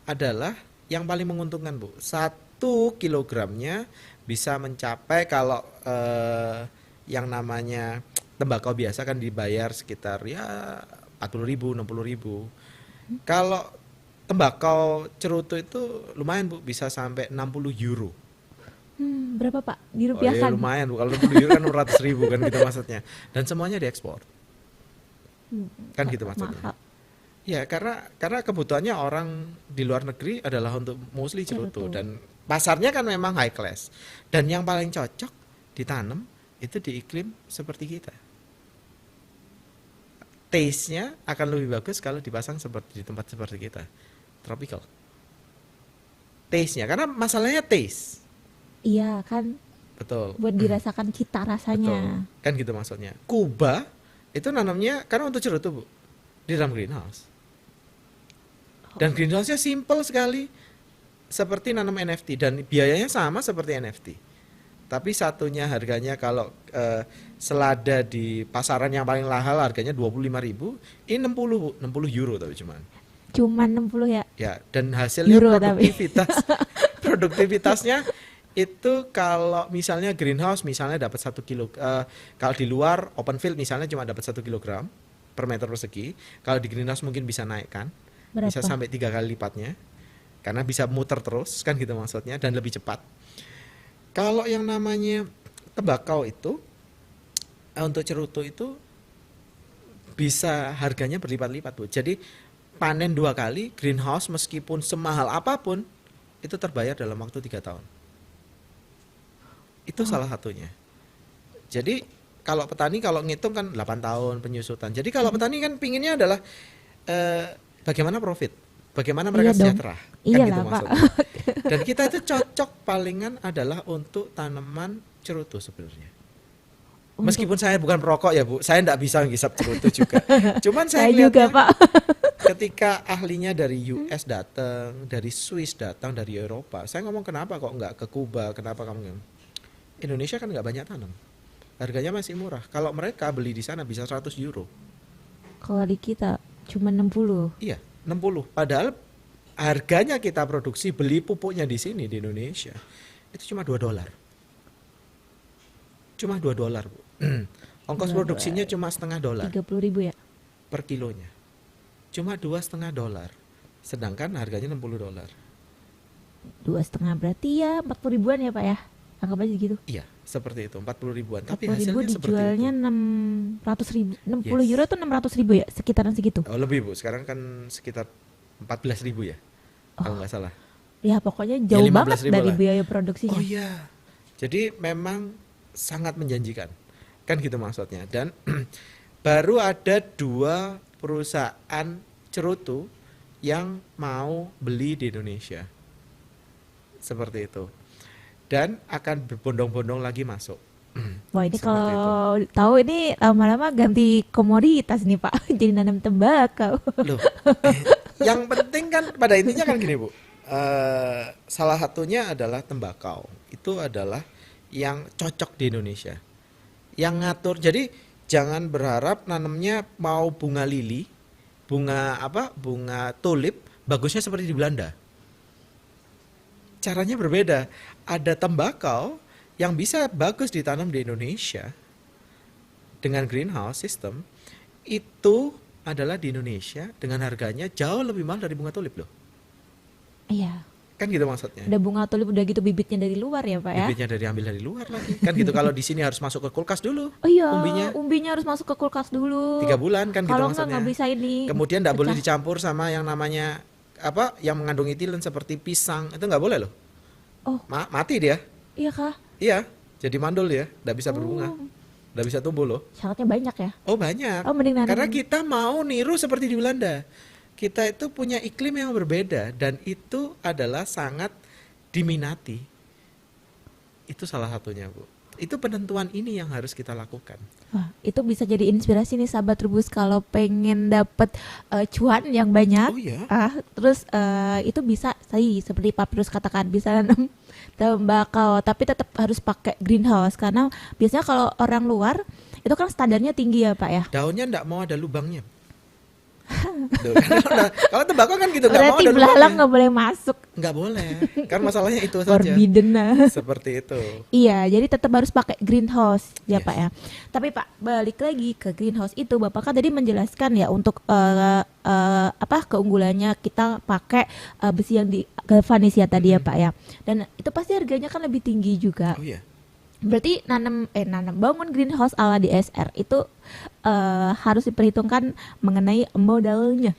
adalah yang paling menguntungkan Bu. 1 kilogramnya bisa mencapai kalau yang namanya tembakau biasa kan dibayar sekitar ya 40.000, 60.000. Kalau tembakau cerutu itu lumayan Bu, bisa sampai 60 euro. Berapa Pak? Oh iya Dirupiahkan. lumayan Bu, kalau 60 euro kan 600.000 kan gitu maksudnya. Dan semuanya diekspor. Kan gitu maksudnya. Mahal. Ya karena kebutuhannya orang di luar negeri adalah untuk mostly cerutu Cerutu. dan pasarnya kan memang high class. Dan yang paling cocok ditanam itu di iklim seperti kita. Taste-nya akan lebih bagus kalau dipasang seperti di tempat seperti kita, tropical. Taste-nya, karena masalahnya taste, Iya kan, betul, buat dirasakan cita betul, rasanya. kan gitu maksudnya. Kuba itu nanamnya karena untuk cerutu Bu, di dalam greenhouse. Dan greenhouse-nya simple sekali, seperti nanam NFT dan biayanya sama seperti NFT. Tapi satunya harganya kalau selada di pasaran yang paling mahal harganya 25.000, ini 60 Bu, 60 euro tapi cuman. Cuman 60 ya. Ya, dan hasilnya Euro tapi. produktivitasnya itu kalau misalnya greenhouse misalnya dapat 1 kilo, kalau di luar open field misalnya cuma dapat 1 kilogram per meter persegi, kalau di greenhouse mungkin bisa naikkan, bisa Berapa? sampai 3 kali lipatnya, karena bisa muter terus kan gitu maksudnya dan lebih cepat. Kalau yang namanya tembakau itu untuk cerutu itu bisa harganya berlipat-lipat Bu. Jadi panen 2 kali, greenhouse meskipun semahal apapun itu terbayar dalam waktu 3 tahun. Itu salah satunya. Jadi kalau petani kalau ngitung kan 8 tahun penyusutan. Jadi kalau petani kan pinginnya adalah bagaimana profit, bagaimana mereka Iya dong. sejahtera, kan Iyalah, gitu Pak. maksudnya. Dan kita itu cocok palingan adalah untuk tanaman cerutu sebenarnya. Meskipun saya bukan perokok ya Bu, saya enggak bisa ngisap cerutu juga. Cuman saya Saya juga lihatnya Pak. ketika ahlinya dari US datang, dari Swiss datang, dari Eropa, saya ngomong kenapa kok nggak ke Kuba, kenapa kamu nggak? Indonesia kan nggak banyak tanam, harganya masih murah. Kalau mereka beli di sana bisa 100 euro. Kalau di kita cuma 60. Iya, 60. Padahal harganya kita produksi beli pupuknya di sini di Indonesia itu cuma $2. Cuma $2 Bu. Ongkos $2. produksinya cuma $0,5 30.000 ya. per kilonya. Cuma $2,5. Sedangkan harganya $60. 2,5 berarti ya 40 ribuan ya Pak ya. Anggap aja gitu. Iya, seperti itu, 40 ribuan. Tapi 40 ribu hasilnya seperti dijualnya itu. 600 ribu. 60 Yes. euro tuh 600 ribu ya. Sekitaran segitu. Oh, lebih Bu, sekarang kan sekitar 14.000 ya, kalau nggak salah. Ya pokoknya jauh Ya, banget 15.000 dari lah. biaya produksinya. Oh iya, jadi memang sangat menjanjikan, kan gitu maksudnya. Dan baru ada 2 perusahaan cerutu yang mau beli di Indonesia, seperti itu. Dan akan berbondong-bondong lagi masuk. Wah ini Seperti kalau tahu ini lama-lama ganti komoditas nih Pak. Jadi nanam tembakau. Loh, yang penting kan pada intinya kan gini Bu, salah satunya adalah tembakau. Itu adalah yang cocok di Indonesia. Yang ngatur, jadi jangan berharap nanamnya mau bunga lili, bunga apa, bunga tulip, bagusnya seperti di Belanda. Caranya berbeda. Ada tembakau yang bisa bagus ditanam di Indonesia dengan greenhouse system itu adalah di Indonesia dengan harganya jauh lebih mahal dari bunga tulip loh. Iya. Kan gitu maksudnya. Udah bunga tulip udah gitu bibitnya dari luar ya Pak ya? Bibitnya dari ambil dari luar lagi. Kan gitu kalau di sini harus masuk ke kulkas dulu. Oh iya, Umbinya umbinya harus masuk ke kulkas dulu. 3 bulan kan gitu Kalau maksudnya. nggak bisa ini Kemudian nggak boleh pecah. dicampur sama yang namanya apa yang mengandung etilen seperti pisang itu nggak boleh loh. Oh, Mati dia. iya kah? Iya, jadi mandul ya, nggak bisa berbunga, Oh, nggak bisa tumbuh loh. syaratnya banyak ya? Oh banyak. Oh, mending Karena nanam. kita mau niru seperti di Belanda. Kita itu punya iklim yang berbeda dan itu adalah sangat diminati. Itu salah satunya, Bu. Itu penentuan ini yang harus kita lakukan. Wah, itu bisa jadi inspirasi nih sahabat Trubus kalau pengen dapet cuan yang banyak. Oh iya. Terus itu bisa tadi seperti Pak Pirus katakan bisa nanam tembakau, tapi tetap harus pakai greenhouse karena biasanya kalau orang luar itu kan standarnya tinggi ya Pak ya. Daunnya nggak mau ada lubangnya. Tuh, kalau tembakau kan gitu, nggak mau Berarti ada belalang lubangnya. nggak boleh masuk, Nggak boleh. Kan masalahnya itu saja. forbidden. Nah. Seperti itu. Iya, jadi tetap harus pakai greenhouse ya Yes. Pak ya. Tapi Pak, balik lagi ke greenhouse itu, Bapak kan tadi menjelaskan ya untuk apa keunggulannya kita pakai besi yang di galvanis ya tadi ya Pak ya. Dan itu pasti harganya kan lebih tinggi juga. Oh iya. Berarti nanam bangun greenhouse ala DSR itu harus diperhitungkan mengenai modalnya.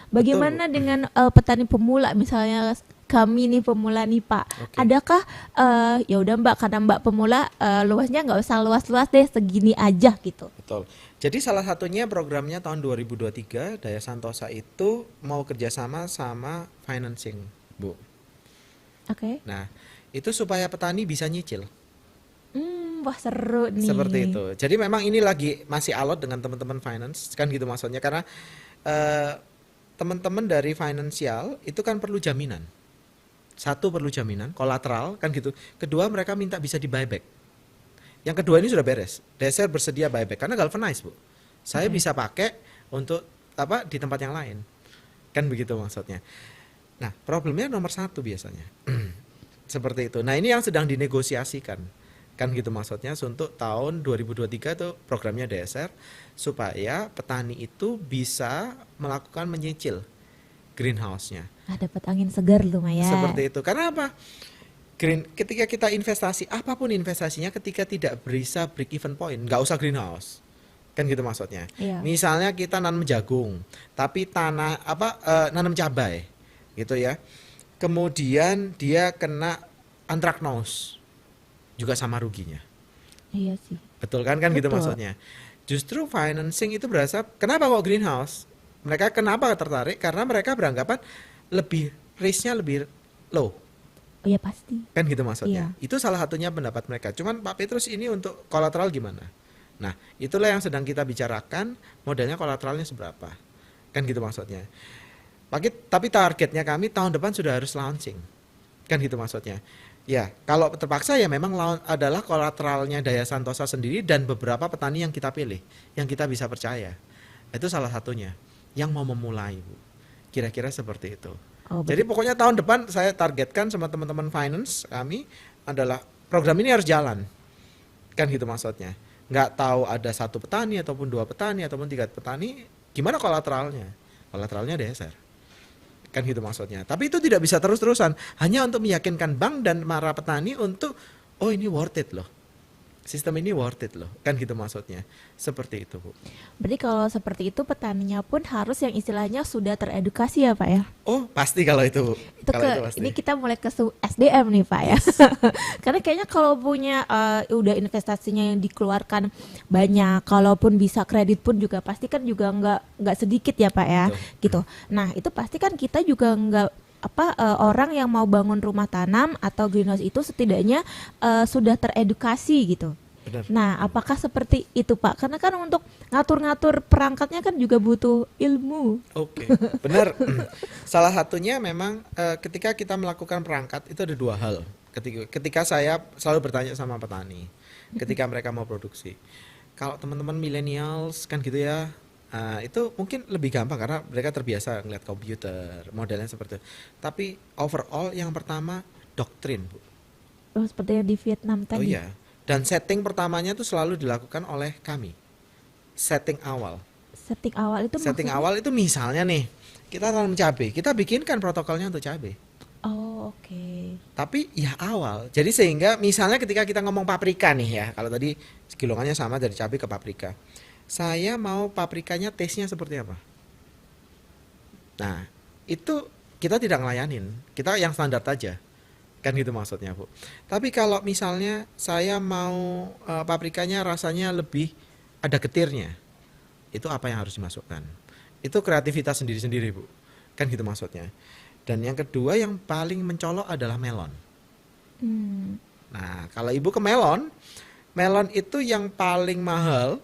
Bagaimana Betul. dengan petani pemula misalnya kami nih pemula nih Pak, Oke. adakah ya udah Mbak karena Mbak pemula luasnya nggak usah luas-luas deh segini aja gitu. Betul. Jadi salah satunya programnya tahun 2023 Daya Santosa itu mau kerjasama sama financing, Bu. Oke. Nah, itu supaya petani bisa nyicil. Wah seru nih. Seperti itu. Jadi memang ini lagi masih alot dengan teman-teman finance, kan gitu maksudnya. Karena eh, teman-teman dari finansial itu kan perlu jaminan. Satu perlu jaminan, kolateral, kan gitu. Kedua mereka minta bisa di buyback. Yang kedua ini sudah beres. DSR bersedia buyback karena galvanize, Bu. Saya Oke. bisa pakai untuk apa di tempat yang lain. Kan begitu maksudnya. Nah, problemnya nomor satu biasanya. Seperti itu. Nah, ini yang sedang dinegosiasikan. Kan gitu maksudnya untuk tahun 2023 tuh programnya DSR supaya petani itu bisa melakukan menyicil greenhouse-nya. Dapat angin segar lumayan. Seperti itu. Karena apa? Ketika kita investasi, apapun investasinya ketika tidak bisa break even point, nggak usah greenhouse. Kan gitu maksudnya. Iya. Misalnya kita nanam jagung, tapi nanam cabai gitu ya. Kemudian dia kena anthracnose, juga sama ruginya. Iya sih. Betul kan gitu Betul. maksudnya. Justru financing itu berasa kenapa kok greenhouse? Mereka kenapa tertarik? Karena mereka beranggapan lebih risknya lebih low. Oh ya pasti. Kan gitu maksudnya. Iya. Itu salah satunya pendapat mereka. Cuman Pak Petrus ini untuk kolateral gimana? Nah, itulah yang sedang kita bicarakan, modelnya kolateralnya seberapa. Kan gitu maksudnya. Tapi targetnya kami tahun depan sudah harus launching. Kan gitu maksudnya. Ya, kalau terpaksa ya memang adalah kolateralnya Daya Santosa sendiri dan beberapa petani yang kita pilih, yang kita bisa percaya. Itu salah satunya yang mau memulai, Bu. Kira-kira seperti itu. Oh, Jadi pokoknya tahun depan saya targetkan sama teman-teman finance kami adalah program ini harus jalan. Kan gitu maksudnya. Nggak tahu ada 1 petani ataupun 2 petani ataupun 3 petani, gimana kolateralnya? Kolateralnya DSR. Kan gitu maksudnya. Tapi itu tidak bisa terus-terusan. Hanya untuk meyakinkan bank dan para petani untuk, oh ini worth it loh. Sistem ini worth it loh. Kan gitu maksudnya. Seperti itu, Bu. Berarti kalau seperti itu petaninya pun harus yang istilahnya sudah teredukasi ya Pak ya. Oh, pasti kalau itu, Bu. Itu Kalau ke itu pasti. ini kita mulai ke SDM nih Pak ya. Karena kayaknya kalau punya udah investasinya yang dikeluarkan banyak, kalaupun bisa kredit pun juga pasti kan juga nggak sedikit ya Pak ya, Betul. gitu. Nah itu pasti kan kita juga nggak orang yang mau bangun rumah tanam atau greenhouse itu setidaknya sudah teredukasi gitu. Benar. Nah, apakah seperti itu Pak? Karena kan untuk ngatur-ngatur perangkatnya kan juga butuh ilmu. Oke, benar. Salah satunya memang ketika kita melakukan perangkat itu ada 2 hal. Ketika saya selalu bertanya sama petani, ketika mereka mau produksi, kalau teman-teman millennials kan gitu ya, itu mungkin lebih gampang karena mereka terbiasa ngeliat komputer, modelnya seperti itu. Tapi overall yang pertama doktrin, Bu. Oh, seperti yang di Vietnam Oh tadi. iya. Dan setting pertamanya itu selalu dilakukan oleh kami. setting awal. Setting awal itu Setting maksudnya? awal itu misalnya nih, kita tanam cabai, kita bikinkan protokolnya untuk cabai. Oh, oke. Tapi ya awal. Jadi sehingga misalnya ketika kita ngomong paprika nih ya, kalau tadi kilongannya sama dari cabai ke paprika. Saya mau paprikanya taste-nya seperti apa? Nah, itu kita tidak ngelayanin. Kita yang standar aja. Kan gitu maksudnya, Bu. Tapi kalau misalnya saya mau paprikanya rasanya lebih ada getirnya. Itu apa yang harus dimasukkan? Itu kreativitas sendiri-sendiri, Bu. Kan gitu maksudnya. Dan yang kedua yang paling mencolok adalah melon. Hmm, Nah, kalau Ibu ke melon, melon itu yang paling mahal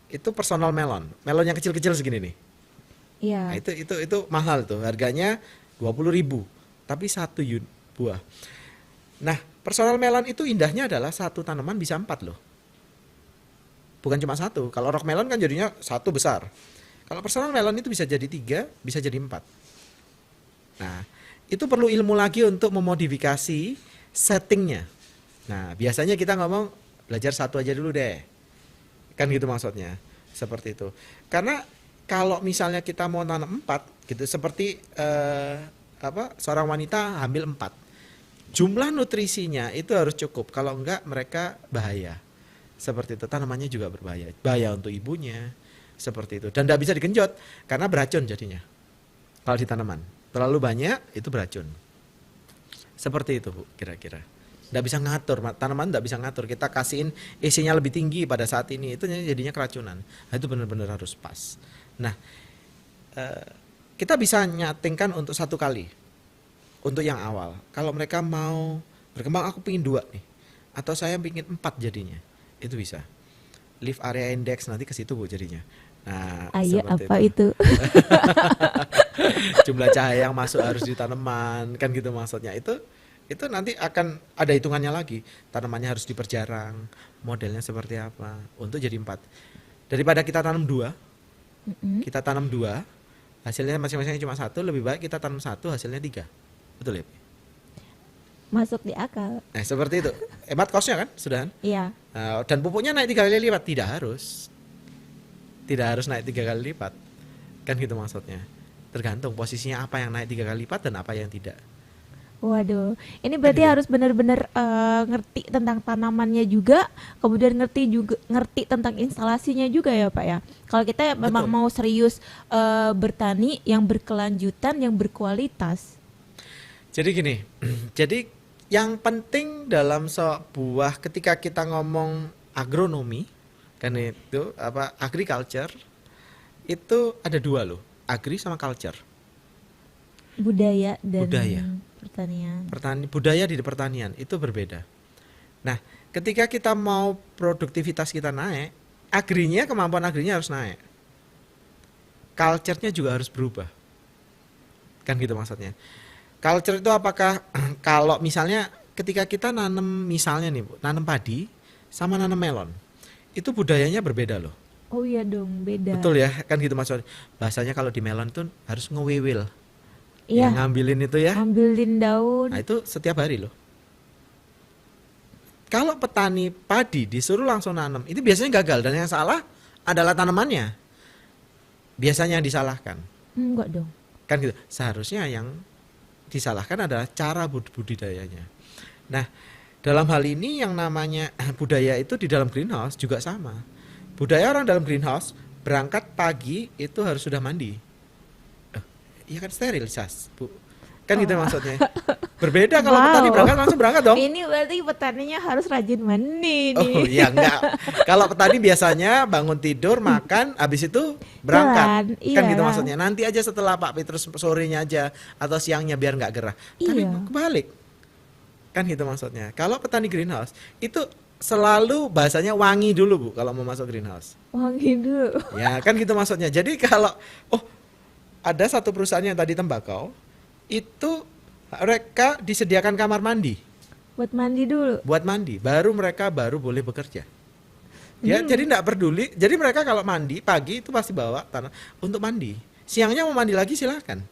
itu personal melon. Melon yang kecil-kecil segini nih. Nah, iya. itu mahal tuh. Harganya 20.000, tapi satu buah. Nah, personal melon itu indahnya adalah satu tanaman bisa 4 loh. Bukan cuma satu. Kalau rock melon kan jadinya satu besar. Kalau personal melon itu bisa jadi 3, bisa jadi 4. Nah, itu perlu ilmu lagi untuk memodifikasi settingnya. Nah, biasanya kita ngomong belajar satu aja dulu deh. Kan gitu maksudnya. Seperti itu. Karena kalau misalnya kita mau tanam 4 gitu seperti seorang wanita hamil 4. Jumlah nutrisinya itu harus cukup. Kalau enggak mereka bahaya. Seperti itu. Tanamannya juga berbahaya. Bahaya untuk ibunya. Seperti itu. Dan tidak bisa digenjot karena beracun jadinya. Kalau di tanaman terlalu banyak itu beracun. Seperti itu, Bu, kira-kira. Nggak bisa ngatur, tanaman nggak bisa ngatur. Kita kasihin isinya lebih tinggi pada saat ini, itu jadinya keracunan. Nah, itu benar-benar harus pas. Nah, kita bisa nyatingkan untuk 1 kali, untuk yang awal. Kalau mereka mau berkembang, aku pingin 2 nih, atau saya pingin 4 jadinya, itu bisa. Leaf area index nanti ke situ, Bu, jadinya. Nah, Ayo, seperti apa itu? jumlah cahaya yang masuk harus di tanaman, kan gitu maksudnya. Itu nanti akan ada hitungannya lagi. Tanamannya harus diperjarang, modelnya seperti apa untuk jadi 4. Daripada kita tanam 2, Mm-mm. kita tanam 2, hasilnya masing-masing cuma 1, lebih baik kita tanam 1, hasilnya 3. Betul ya? Masuk di akal. Nah, seperti itu. Hemat kosnya kan, sudah. Iya. Nah, dan pupuknya naik 3 kali lipat, tidak harus. Tidak harus naik 3 kali lipat. Kan gitu maksudnya. Tergantung posisinya apa yang naik 3 kali lipat dan apa yang tidak. Waduh, ini Kan berarti gitu. harus benar-benar ngerti tentang tanamannya juga, kemudian ngerti tentang instalasinya juga ya Pak ya. Kalau kita memang Betul. mau serius bertani yang berkelanjutan, yang berkualitas. Jadi gini, jadi yang penting dalam sebuah ketika kita ngomong agronomi, kan itu apa agriculture itu ada 2 loh, agri sama culture. Budaya dan Budaya. pertanian. Budaya di pertanian itu berbeda. Nah, ketika kita mau produktivitas kita naik, kemampuan agrinya harus naik. Culture-nya juga harus berubah. Kan gitu maksudnya. Culture itu apakah kalau misalnya ketika kita nanam misalnya nih, Bu, nanam padi sama nanam melon. Itu budayanya berbeda loh. Oh iya dong, beda. Betul ya, kan gitu maksudnya. Bahasanya kalau di melon tuh harus ngewewil. Iya, Yang ngambilin itu ya. ambilin daun. Nah, itu setiap hari loh. Kalau petani padi disuruh langsung nanam, itu biasanya gagal dan yang salah adalah tanamannya. Biasanya yang disalahkan. Enggak dong. Kan gitu. Seharusnya yang disalahkan adalah cara budidayanya. Nah, dalam hal ini yang namanya budaya itu di dalam greenhouse juga sama. Budaya orang dalam greenhouse berangkat pagi itu harus sudah mandi. Iya kan steril, Bu. Kan gitu maksudnya. Berbeda kalau petani Wow. berangkat langsung berangkat dong. Ini berarti petaninya harus rajin mandi nih. Oh ya enggak. Kalau petani biasanya bangun tidur, makan, habis itu berangkat. Jalan, Kan gitu iya. maksudnya. Nanti aja setelah Pak Petrus sorenya aja atau siangnya biar nggak gerah. Tapi Iya. kebalik. Kan gitu maksudnya. Kalau petani greenhouse itu selalu bahasanya wangi dulu, Bu, kalau mau masuk greenhouse. Wangi dulu. Ya, kan gitu maksudnya. Jadi kalau ada satu perusahaan yang tadi tembakau itu mereka disediakan kamar mandi Buat mandi dulu. buat mandi, mereka baru boleh bekerja. Ya, jadi enggak peduli. Jadi mereka kalau mandi pagi itu pasti bawa tanah untuk mandi. Siangnya mau mandi lagi silakan.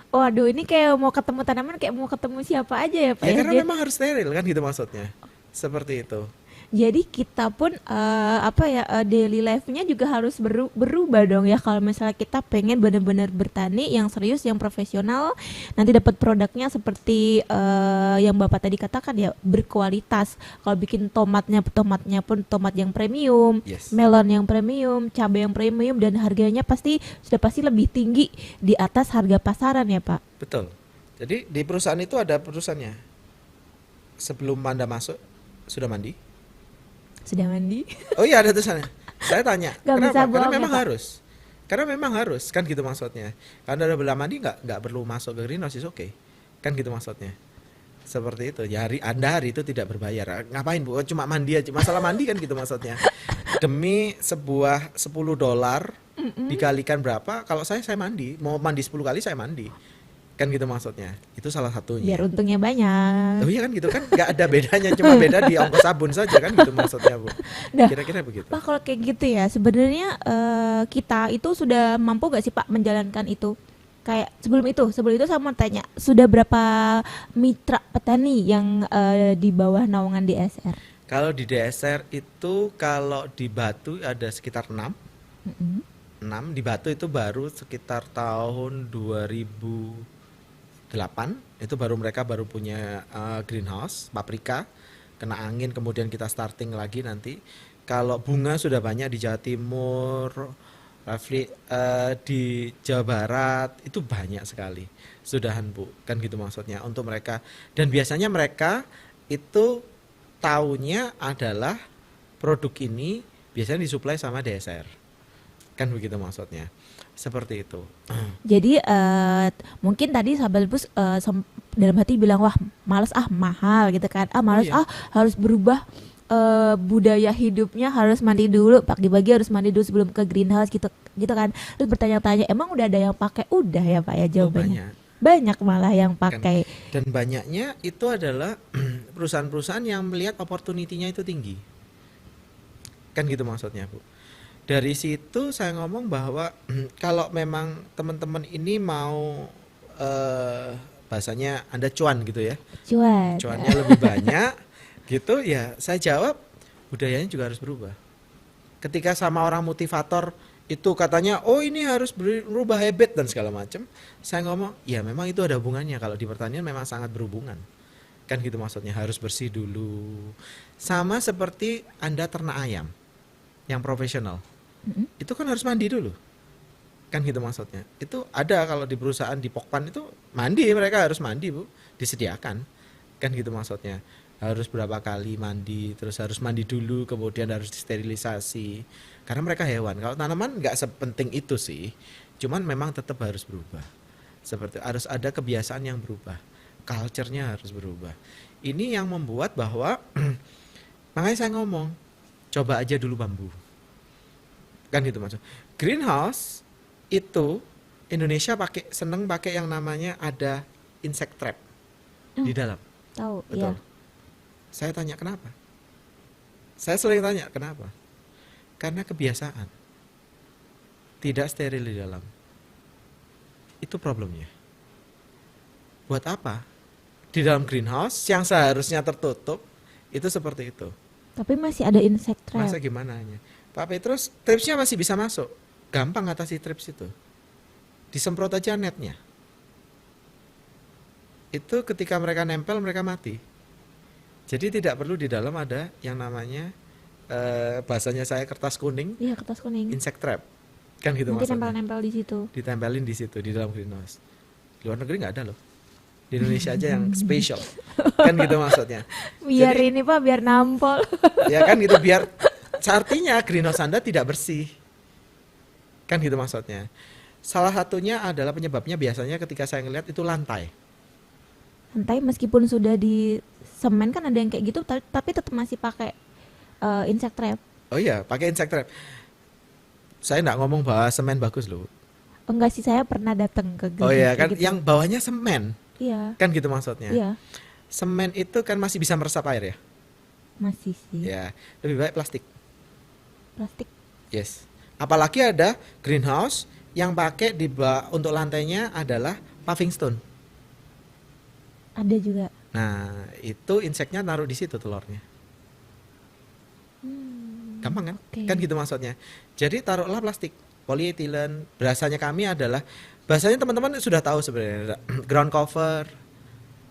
Waduh, ini kayak mau ketemu tanaman, kayak mau ketemu siapa aja ya Pak Ya ya. karena memang harus steril kan gitu maksudnya. Seperti itu. Jadi kita pun daily life-nya juga harus berubah dong ya kalau misalnya kita pengen benar-benar bertani yang serius, yang profesional, nanti dapat produknya seperti yang Bapak tadi katakan ya, berkualitas. Kalau bikin tomatnya pun tomat yang premium, Yes, melon yang premium, cabai yang premium, dan harganya sudah pasti lebih tinggi di atas harga pasaran ya Pak. betul. Jadi di perusahaan itu ada perusahaannya. Sebelum Anda masuk sudah mandi? Sudah mandi? Oh iya ada tulisannya. Saya tanya, Gak bisa kenapa? Karena bohong ya memang Pak. harus. Karena memang harus, kan gitu maksudnya. Karena udah belum mandi nggak perlu masuk ke greenhouse, oke. Kan gitu maksudnya. Seperti itu. Ya Anda hari itu tidak berbayar. Ngapain Bu? Cuma mandi aja. Masalah mandi kan gitu maksudnya. Demi sebuah $10 dikalikan berapa? Kalau saya mandi. Mau mandi 10 kali saya mandi. Kan gitu maksudnya. Itu salah satunya. Biar untungnya banyak. Oh iya kan gitu kan nggak ada bedanya, cuma beda di ongkos sabun saja kan gitu maksudnya Bu. Nah, Kira-kira begitu. Pak, kalau kayak gitu ya, sebenarnya kita itu sudah mampu gak sih Pak menjalankan itu? Kayak sebelum itu saya mau tanya, sudah berapa mitra petani yang di bawah naungan DSR? Kalau di DSR itu kalau di Batu ada sekitar 6. Mm-mm. 6 di Batu itu baru sekitar tahun 2008 itu mereka baru punya greenhouse paprika kena angin, kemudian kita starting lagi nanti. Kalau bunga sudah banyak di Jawa Timur, Rafli, di Jawa Barat itu banyak sekali sudahan Bu, kan gitu maksudnya untuk mereka. Dan biasanya mereka itu taunya adalah produk ini biasanya disuplai sama DSR, kan begitu maksudnya, seperti itu. Jadi mungkin tadi sahabat bus dalam hati bilang wah males mahal gitu kan, males Iya. harus berubah budaya hidupnya, harus mandi dulu pagi-pagi, harus mandi dulu sebelum ke greenhouse gitu gitu kan. Terus bertanya-tanya emang udah ada yang pakai? Udah ya Pak ya Oh jawabannya. banyak. Banyak malah yang Kan. pakai. Dan banyaknya itu adalah perusahaan-perusahaan yang melihat opportunity-nya itu tinggi. Kan gitu maksudnya, Bu. Dari situ saya ngomong bahwa kalau memang teman-teman ini mau bahasanya Anda cuan gitu ya. Cuan. Cuannya lebih banyak gitu ya. Saya jawab budayanya juga harus berubah. Ketika sama orang motivator itu katanya, oh ini harus berubah habit dan segala macam. Saya ngomong, ya memang itu ada hubungannya. Kalau di pertanian memang sangat berhubungan. Kan gitu maksudnya, harus bersih dulu. Sama seperti Anda ternak ayam yang profesional. Mm-mm. Itu kan harus mandi dulu. Kan gitu maksudnya. Itu ada kalau di perusahaan di Pokpan itu mandi, mereka harus mandi Bu, disediakan. Kan gitu maksudnya. Harus berapa kali mandi, terus harus mandi dulu, kemudian harus disterilisasi. Karena mereka hewan. Kalau tanaman nggak sepenting itu sih. Cuman memang tetap harus berubah. Seperti harus ada kebiasaan yang berubah. Culture-nya harus berubah. Ini yang membuat bahwa makanya saya ngomong, coba aja dulu bambu. Kan gitu maksud. Greenhouse itu Indonesia seneng pakai yang namanya ada insect trap di dalam. Tahu Betul. ya. Saya tanya kenapa? Saya sering tanya kenapa? Karena kebiasaan. Tidak steril di dalam. Itu problemnya. Buat apa? Di dalam greenhouse yang seharusnya tertutup itu seperti itu. Tapi masih ada insect trap. Masa gimana hanya? Pak Petrus, tripsnya masih bisa masuk. Gampang ngatasi trips itu. Disemprot aja netnya. Itu ketika mereka nempel mereka mati. Jadi tidak perlu di dalam ada yang namanya bahasanya saya kertas kuning, Iya, kertas kuning. insect trap. Kan gitu Nanti maksudnya. nempel-nempel di situ. Ditempelin di situ di dalam greenhouse. Di luar negeri nggak ada loh. Di Indonesia aja yang special. Kan gitu maksudnya. Biar Jadi- ini Pak, biar nampol. Ya kan gitu biar artinya greenhouse Anda tidak bersih. Kan gitu maksudnya. Salah satunya adalah penyebabnya biasanya ketika saya ngelihat itu lantai. Lantai meskipun sudah di semen kan ada yang kayak gitu, tapi tetap masih pakai insect trap. Oh iya, pakai insect trap. Saya nggak ngomong bahwa semen bagus loh. Enggak sih, saya pernah datang ke Oh iya kayak kan, gitu. yang bawahnya semen. Iya, Kan gitu maksudnya. iya, Semen itu kan masih bisa meresap air ya. masih sih. Ya, lebih baik plastik. Plastik. Yes. Apalagi ada greenhouse yang pakai untuk lantainya adalah paving stone. Ada juga. Nah, itu inseknya naruh di situ telurnya. gampang kan? Oke. Kan gitu maksudnya. Jadi taruhlah plastik, polietilen, bahasanya kami adalah, bahasanya teman-teman sudah tahu sebenarnya, ground cover,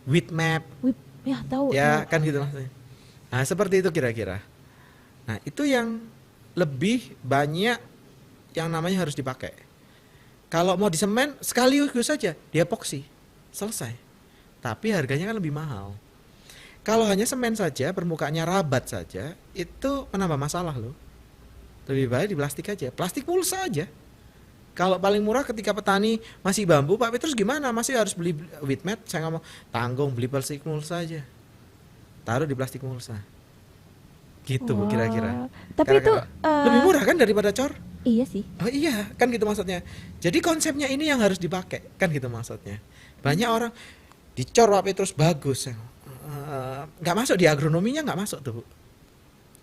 width map, Wih, ya tahu ya tahu. kan gitu maksudnya. Nah seperti itu kira-kira. Nah itu yang lebih banyak yang namanya harus dipakai. Kalau mau di semen sekaligus saja di epoksi, selesai. Tapi harganya kan lebih mahal. Kalau hanya semen saja, permukaannya rabat saja, itu menambah masalah loh. Lebih baik di plastik aja, plastik mulsa aja. Kalau paling murah ketika petani masih bambu, Pak Petrus gimana? Masih harus beli wheat mat? Saya ngomong, tanggung beli plastik mulsa aja. Taruh di plastik mulsa. Gitu Bu kira-kira. Wah, tapi itu Lebih murah kan daripada cor? iya sih. Oh iya, kan gitu maksudnya. Jadi konsepnya ini yang harus dipakai, kan gitu maksudnya. Banyak orang dicor Pak Petrus bagus. Nggak masuk di agronominya, nggak masuk tuh Bu.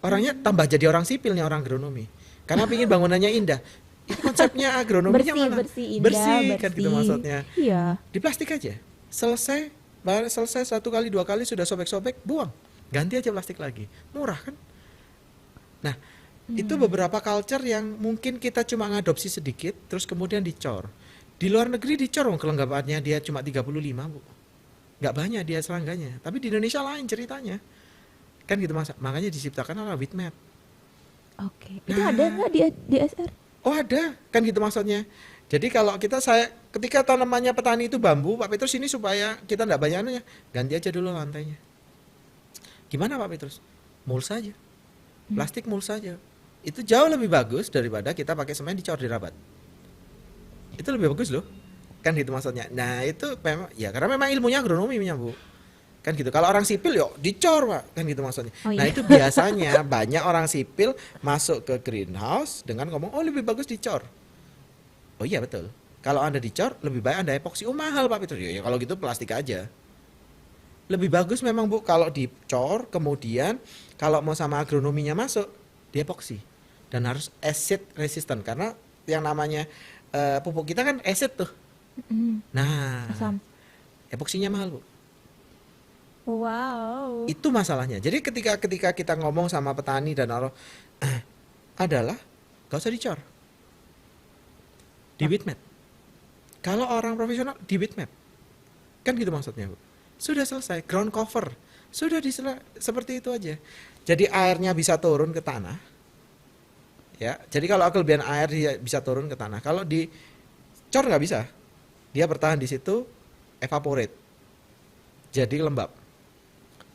Orangnya tambah jadi orang sipil nih, orang agronomi. Karena pingin bangunannya indah. Itu konsepnya agronominya Bersih, mana? bersih, indah, Bersih, kan gitu bersih. maksudnya. Iya. Di plastik aja. Selesai, selesai 1 kali 2 kali sudah sobek-sobek, buang. Ganti aja plastik lagi. Murah kan? Nah, itu beberapa culture yang mungkin kita cuma ngadopsi sedikit, terus kemudian dicor. Di luar negeri dicor, kelengkapannya dia cuma 35 Bu. Nggak banyak dia serangganya. Tapi di Indonesia lain ceritanya. Kan gitu makanya diciptakan ala wheat mat. Oke. Itu ada nggak di SR? Oh ada, kan gitu maksudnya. Jadi kalau ketika tanamannya petani itu bambu, Pak Petrus ini supaya kita nggak banyak anunya, ganti aja dulu lantainya. Gimana Pak Petrus? Mulsa aja, plastik mulsa aja. Itu jauh lebih bagus daripada kita pakai semen dicor di rabat. Itu lebih bagus loh, kan gitu maksudnya. Nah itu memang, ya karena memang ilmunya agronomi Bu. Kan gitu. Kalau orang sipil yuk dicor Pak, kan gitu maksudnya. Oh, Nah iya. itu biasanya banyak orang sipil masuk ke greenhouse dengan ngomong, oh lebih bagus dicor. Oh iya betul. Kalau Anda dicor, lebih baik Anda epoksi. Oh mahal Pak Petrus. Ya kalau gitu plastik aja. Lebih bagus memang Bu kalau dicor, kemudian kalau mau sama agronominya masuk, di epoksi. Dan harus acid resistant. Karena yang namanya pupuk kita kan acid tuh. Mm, Nah, asam. epoksinya mahal Bu. Wow. Itu masalahnya. Jadi ketika kita ngomong sama petani dan orang adalah gak usah dicor. Di wheat mat. Kalau orang profesional di wheat mat. Kan gitu maksudnya, Bu. Sudah selesai, ground cover. Sudah seperti itu aja. Jadi airnya bisa turun ke tanah. Ya. Jadi kalau kelebihan air dia bisa turun ke tanah. Kalau dicor nggak bisa. Dia bertahan di situ, evaporate. Jadi lembab.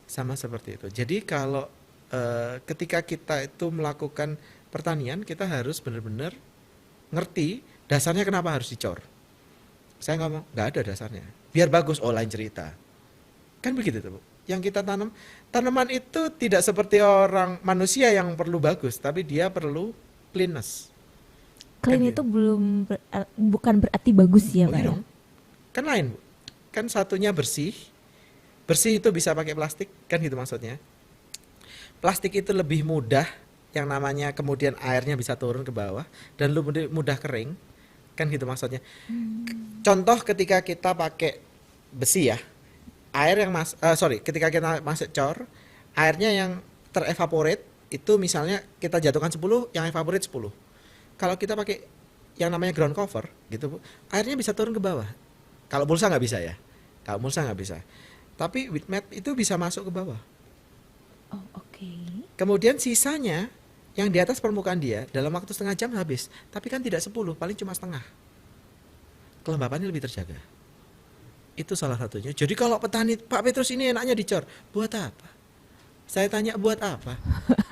Sama seperti itu. Jadi kalau ketika kita itu melakukan pertanian, kita harus benar-benar ngerti dasarnya kenapa harus dicor. Saya ngomong, nggak ada dasarnya. Biar bagus, oh lain cerita. Kan begitu tuh Bu. Yang kita tanam, tanaman itu tidak seperti orang manusia yang perlu bagus, tapi dia perlu cleanness. Clean Kan itu bukan berarti bagus ya, Oh Pak. iya Ya? dong. Kan lain Bu. Kan satunya bersih. Bersih itu bisa pakai plastik, kan gitu maksudnya. Plastik itu lebih mudah, yang namanya kemudian airnya bisa turun ke bawah, dan lebih mudah kering, kan gitu maksudnya. Contoh ketika kita pakai besi ya, air yang ketika kita masuk cor, airnya yang terevaporate, itu misalnya kita jatuhkan 10, yang evaporate 10. Kalau kita pakai yang namanya ground cover, gitu Bu, airnya bisa turun ke bawah. Kalau mulsa nggak bisa ya, kalau mulsa nggak bisa. Tapi wheat mat itu bisa masuk ke bawah. Oh, oke. Kemudian sisanya yang di atas permukaan dia dalam waktu setengah jam habis. Tapi kan tidak 10, paling cuma setengah. Kelembapannya lebih terjaga. Itu salah satunya. Jadi kalau petani, Pak Petrus ini enaknya dicor. Buat apa? Saya tanya buat apa?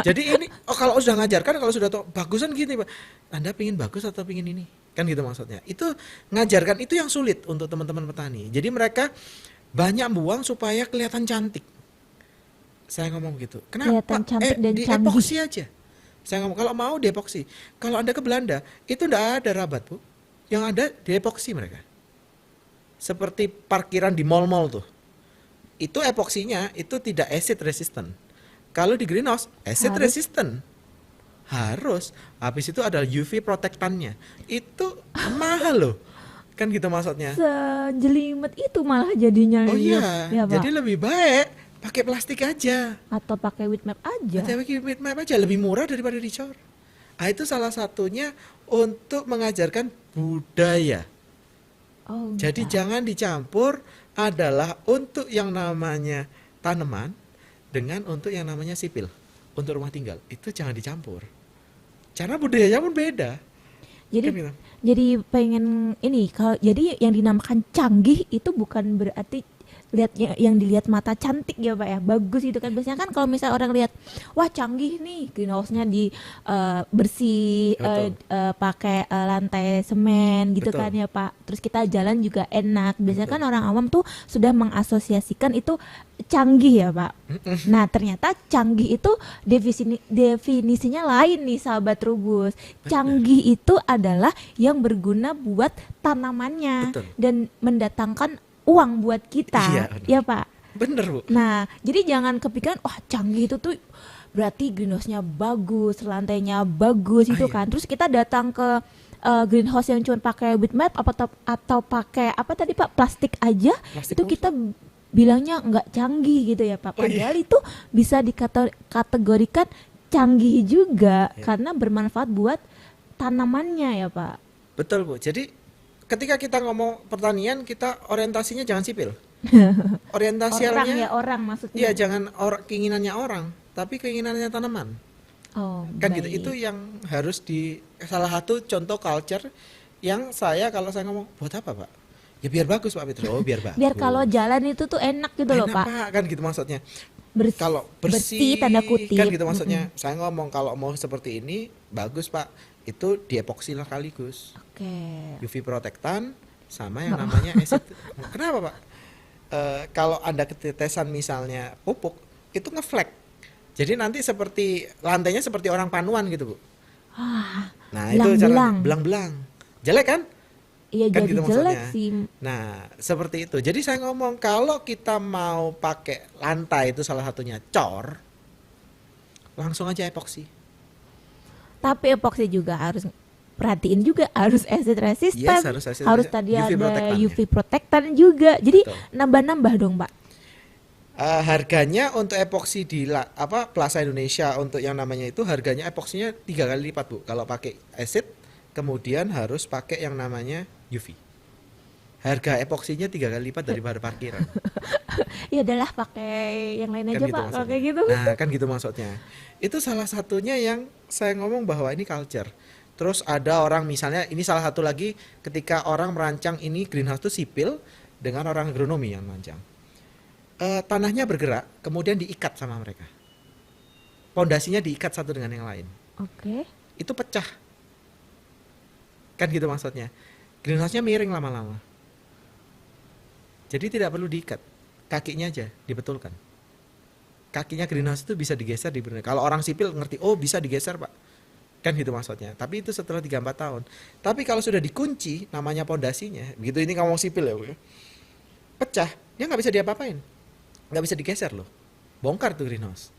Jadi ini, kalau sudah ngajarkan, kalau sudah tahu, bagusan gini Pak. Anda pingin bagus atau pingin ini? Kan gitu maksudnya. Itu ngajarkan, itu yang sulit untuk teman-teman petani. Jadi mereka banyak buang supaya kelihatan cantik. Saya ngomong gitu. Kenapa? Kelihatan cantik dan Di canggih. epoksi aja. Saya ngomong kalau mau di epoksi. Kalau Anda ke Belanda, itu enggak ada rabat, Bu. Yang ada di epoksi mereka. Seperti parkiran di mall-mall tuh. Itu epoksinya itu tidak acid resistant. Kalau di greenhouse, acid Harus. resistant. Harus. Habis itu ada UV protectannya. Itu mahal loh. Kan gitu maksudnya. Sejelimet itu malah jadinya. Oh iya, Ya, Pak. jadi lebih baik pakai plastik aja. Atau pakai with map aja. Pakai heat map aja lebih murah daripada dicor. Ah, itu salah satunya untuk mengajarkan budaya. Oh, Jadi bisa. jangan dicampur adalah untuk yang namanya tanaman dengan untuk yang namanya sipil, untuk rumah tinggal. Itu jangan dicampur. Karena budayanya pun beda. Jadi Kan gitu. jadi pengen ini kalau jadi yang dinamakan canggih itu bukan berarti lihat yang dilihat mata cantik ya Pak ya, bagus itu kan. Biasanya kan kalau misalnya orang lihat wah canggih nih greenhouse-nya di bersih, Betul. pakai lantai semen gitu Betul. kan ya Pak, terus kita jalan juga enak. Biasanya kan orang awam tuh sudah mengasosiasikan itu canggih ya Pak. Nah ternyata canggih itu definisinya lain nih sahabat Trubus. Canggih itu adalah yang berguna buat tanamannya Betul. dan mendatangkan uang buat Iya, kita, benar. ya Pak. Bener, Bu. Nah, jadi jangan kepikiran, wah canggih itu tuh berarti greenhouse-nya bagus, lantainya bagus Ah, itu iya. kan. Terus kita datang ke greenhouse yang cuma pakai wood mat atau pakai apa tadi Pak, plastik aja, Plastik itu mulch. kita bilangnya nggak canggih gitu ya Pak. Oh, iya. Padahal itu bisa dikategorikan canggih juga Iya. karena bermanfaat buat tanamannya ya Pak. Betul, Bu. Jadi ketika kita ngomong pertanian, kita orientasinya jangan sipil. Orang Orientasinya ya orang maksudnya. iya jangan keinginannya orang, tapi keinginannya tanaman. Oh, Kan gitu. baik. Itu yang harus salah satu contoh culture yang kalau saya ngomong buat apa, Pak? Ya biar bagus, Pak Fitri. Oh, biar bagus. Biar kalau jalan itu tuh enak gitu loh Enak, Pak. Pak, kan gitu maksudnya. Bersih, Kalau bersih bersih, tanda kutip. kan gitu maksudnya. Saya ngomong kalau mau seperti ini bagus, Pak. Itu diepoksi lah sekaligus. Oke. UV protectant sama yang namanya acid. Kenapa, Pak? Kalau Anda ketetesan misalnya pupuk, itu ngeflek. Jadi nanti seperti lantainya seperti orang panuan gitu, Bu. Ah, Nah, itu caranya belang-belang. belang-belang. Jelek kan? Iya Kan jadi gitu jelek maksudnya. sih. Nah, seperti itu. Jadi saya ngomong kalau kita mau pakai lantai itu salah satunya cor, langsung aja epoksi. Tapi epoksi juga harus perhatiin juga harus acid resistant. Yes, harus acid Harus resistant. tadi UV ada protectant-nya. UV protectant juga. Jadi Betul. nambah-nambah dong, Pak. Harganya untuk epoksi di Plaza Indonesia untuk yang namanya itu harganya epoksinya 3 kali lipat, Bu. Kalau pakai acid, kemudian harus pakai yang namanya UV. Harga epoksinya 3 kali lipat daripada parkiran. Ya adalah pakai yang lain Kan aja, gitu Pak. Kalau maksudnya. kayak gitu. Nah, kan gitu maksudnya. Itu salah satunya yang saya ngomong bahwa ini culture. Terus ada orang misalnya, ini salah satu lagi ketika orang merancang ini greenhouse itu sipil dengan orang agronomi yang merancang. Tanahnya bergerak, kemudian diikat sama mereka. Pondasinya diikat satu dengan yang lain. Oke. Itu pecah. Kan gitu maksudnya. Greenhouse-nya miring lama-lama. Jadi tidak perlu diikat. Kakinya aja dibetulkan. Kakinya greenhouse itu bisa digeser di kalau orang sipil ngerti, oh bisa digeser, Pak. Kan gitu maksudnya. Tapi itu setelah 3-4 tahun. Tapi kalau sudah dikunci namanya pondasinya, begitu ini ngomong sipil ya, Bu, ya, pecah, dia nggak bisa diapa-apain. Nggak bisa digeser loh. Bongkar tuh greenhouse.